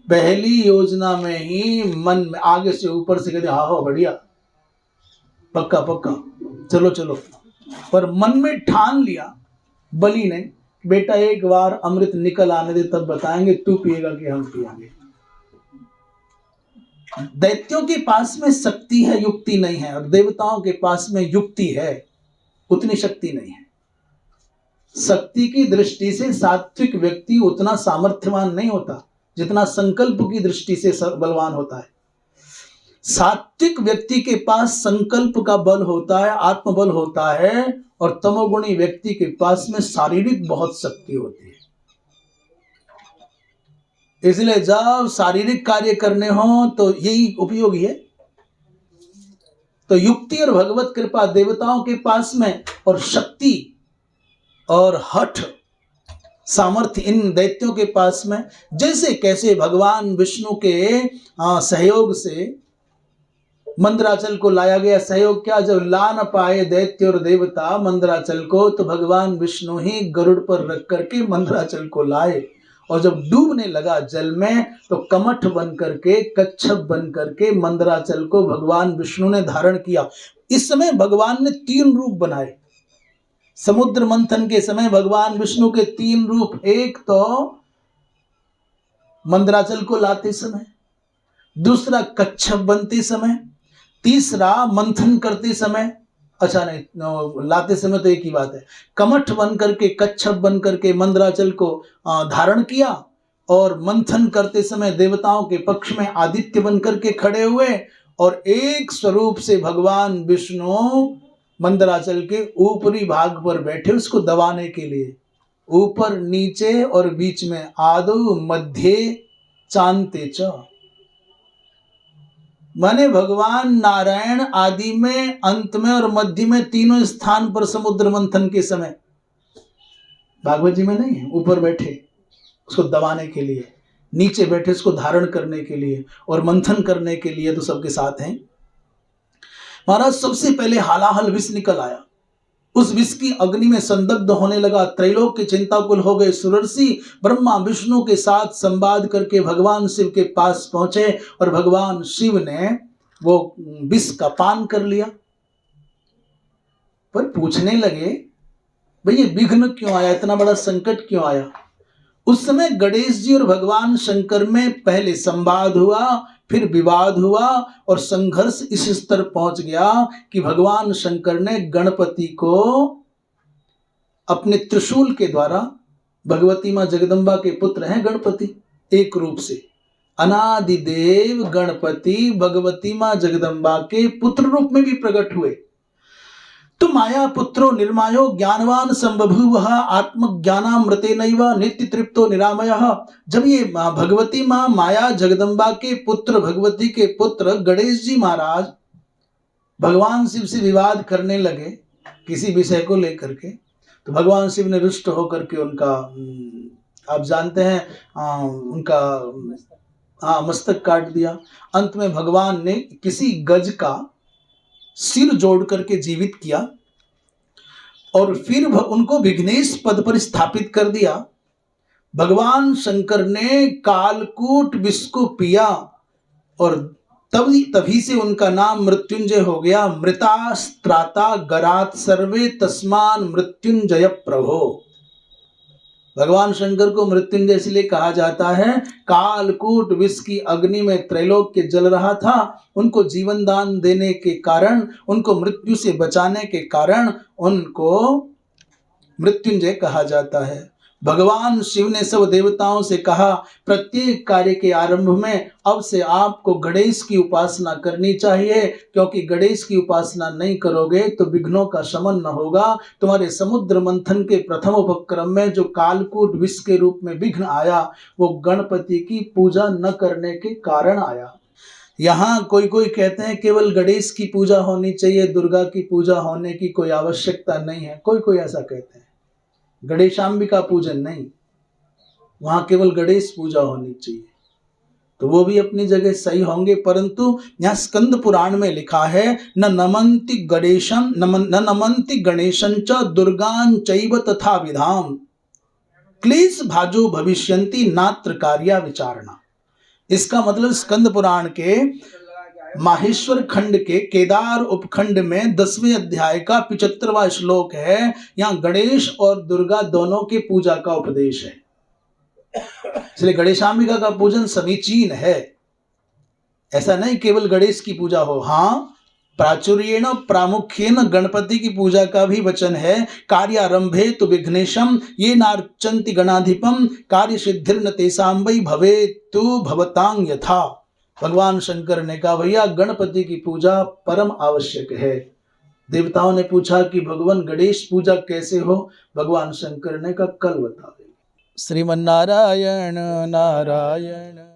पहली योजना में ही मन में आगे से ऊपर से कहते हाँ हो बढ़िया, पक्का पक्का, चलो चलो। पर मन में ठान लिया बलि ने, बेटा एक बार अमृत निकल आने दे तब बताएंगे, तू पिएगा कि हम पिएंगे। दैत्यों के पास में शक्ति है, युक्ति नहीं है, और देवताओं के पास में युक्ति है, उतनी शक्ति नहीं है। शक्ति की दृष्टि से सात्विक व्यक्ति उतना सामर्थ्यवान नहीं होता जितना संकल्प की दृष्टि से बलवान होता है। सात्विक व्यक्ति के पास संकल्प का बल होता है, आत्मबल होता है, और तमोगुणी व्यक्ति के पास में शारीरिक बहुत शक्ति होती है। इसलिए जब शारीरिक कार्य करने हो तो यही उपयोगी है। तो युक्ति और भगवत कृपा देवताओं के पास में, और शक्ति और हठ सामर्थ्य इन दैत्यों के पास में। जैसे कैसे भगवान विष्णु के सहयोग से मंदराचल को लाया गया। सहयोग क्या, जब ला न पाए दैत्य और देवता मंदराचल को, तो भगवान विष्णु ही गरुड़ पर रख करके मंदराचल को लाए। और जब डूबने लगा जल में, तो कमठ बन करके, कच्छप बन करके मंदराचल को भगवान विष्णु ने धारण किया। इस समय भगवान ने 3 रूप बनाए। समुद्र मंथन के समय भगवान विष्णु के 3 रूप, एक तो मंदराचल को लाते समय, दूसरा कच्छप बनते समय, तीसरा मंथन करते समय। अच्छा नहीं, लाते समय तो एक ही बात है। कमठ बन करके, कच्छप बन करके मंदराचल को धारण किया, और मंथन करते समय देवताओं के पक्ष में आदित्य बन करके खड़े हुए, और एक स्वरूप से भगवान विष्णु मंदराचल के ऊपरी भाग पर बैठे उसको दबाने के लिए। ऊपर, नीचे और बीच में, आदौ मध्य चांते च, माने भगवान नारायण आदि में, अंत में और मध्य में, तीनों स्थान पर समुद्र मंथन के समय। भागवत जी में नहीं है, ऊपर बैठे उसको दबाने के लिए, नीचे बैठे उसको धारण करने के लिए, और मंथन करने के लिए तो सबके साथ हैं। महाराज सबसे पहले हालाहल विष निकल आया। उस विष की अग्नि में संदग्ध होने लगा। त्रैलोक के चिंताकुल हो गए। सुरर्षि ब्रह्मा विष्णु के साथ संवाद करके भगवान शिव के पास पहुंचे, और भगवान शिव ने वो विष का पान कर लिया। पर पूछने लगे, भाई ये विघ्न क्यों आया, इतना बड़ा संकट क्यों आया। उस समय गणेश जी और भगवान शंकर में पहले संवाद हुआ, फिर विवाद हुआ, और संघर्ष इस स्तर पहुंच गया कि भगवान शंकर ने गणपति को अपने त्रिशूल के द्वारा, भगवती मां जगदम्बा के पुत्र हैं गणपति, एक रूप से अनादिदेव गणपति भगवती मां जगदम्बा के पुत्र रूप में भी प्रकट हुए। तो माया पुत्रो निर्मायो ज्ञानवान संबभूवः आत्मज्ञानामृतेनैव नित्य तृप्तो निरामयः। जब ये भगवती मां माया जगदम्बा के पुत्र, भगवती के पुत्र गणेश जी महाराज भगवान शिव से विवाद करने लगे किसी विषय को लेकर के, तो भगवान शिव ने रुष्ट होकर के उनका, आप जानते हैं, उनका मस्तक काट दिया। अंत में भगवान ने किसी गज का सिर जोड़ करके जीवित किया, और फिर उनको विघ्नेश पद पर स्थापित कर दिया। भगवान शंकर ने कालकूट विष को पिया, और तभी से उनका नाम मृत्युंजय हो गया। मृतास्त्राता गरात सर्वे तस्मान मृत्युंजय प्रभो। भगवान शंकर को मृत्युंजय इसलिए कहा जाता है, कालकूट विष की अग्नि में त्रैलोक के जल रहा था, उनको जीवन दान देने के कारण, उनको मृत्यु से बचाने के कारण उनको मृत्युंजय कहा जाता है। भगवान शिव ने सब देवताओं से कहा, प्रत्येक कार्य के आरंभ में अब से आपको गणेश की उपासना करनी चाहिए, क्योंकि गणेश की उपासना नहीं करोगे तो विघ्नों का शमन न होगा। तुम्हारे समुद्र मंथन के प्रथम उपक्रम में जो कालकूट विष के रूप में विघ्न आया, वो गणपति की पूजा न करने के कारण आया। यहाँ कोई कहते हैं केवल गणेश की पूजा होनी चाहिए, दुर्गा की पूजा होने की कोई आवश्यकता नहीं है। कोई ऐसा कहते हैं। गणेशांबिका पूजन नहीं, वहां केवल गणेश पूजा होनी चाहिए, तो वो भी अपनी जगह सही होंगे। परंतु यहाँ स्कंद पुराण में लिखा है, न नमन्ति गणेशं च दुर्गां चैव तथा विधाम क्लेश भाजो भविष्यन्ति नात्र कार्या विचारणा। इसका मतलब स्कंद पुराण के माहेश्वर खंड के केदार उपखंड में 10वें अध्याय का 75वां श्लोक है। यहाँ गणेश और दुर्गा दोनों के पूजा का उपदेश है, इसलिए गणेशांबिका का पूजन समीचीन है। ऐसा नहीं केवल गणेश की पूजा हो। हाँ, प्राचुर्येण प्रामुख्येन गणपति की पूजा का भी वचन है। कार्यारंभे तो विघ्नेशम ये नार्चन्ति गणाधिपम कार्य सिद्धिर्न तेषां वै भवेतु भवतां यथा। भगवान शंकर ने कहा, भैया गणपति की पूजा परम आवश्यक है। देवताओं ने पूछा कि भगवान गणेश पूजा कैसे हो। भगवान शंकर ने कहा, कल बताओ। श्रीमन्नारायण नारायण।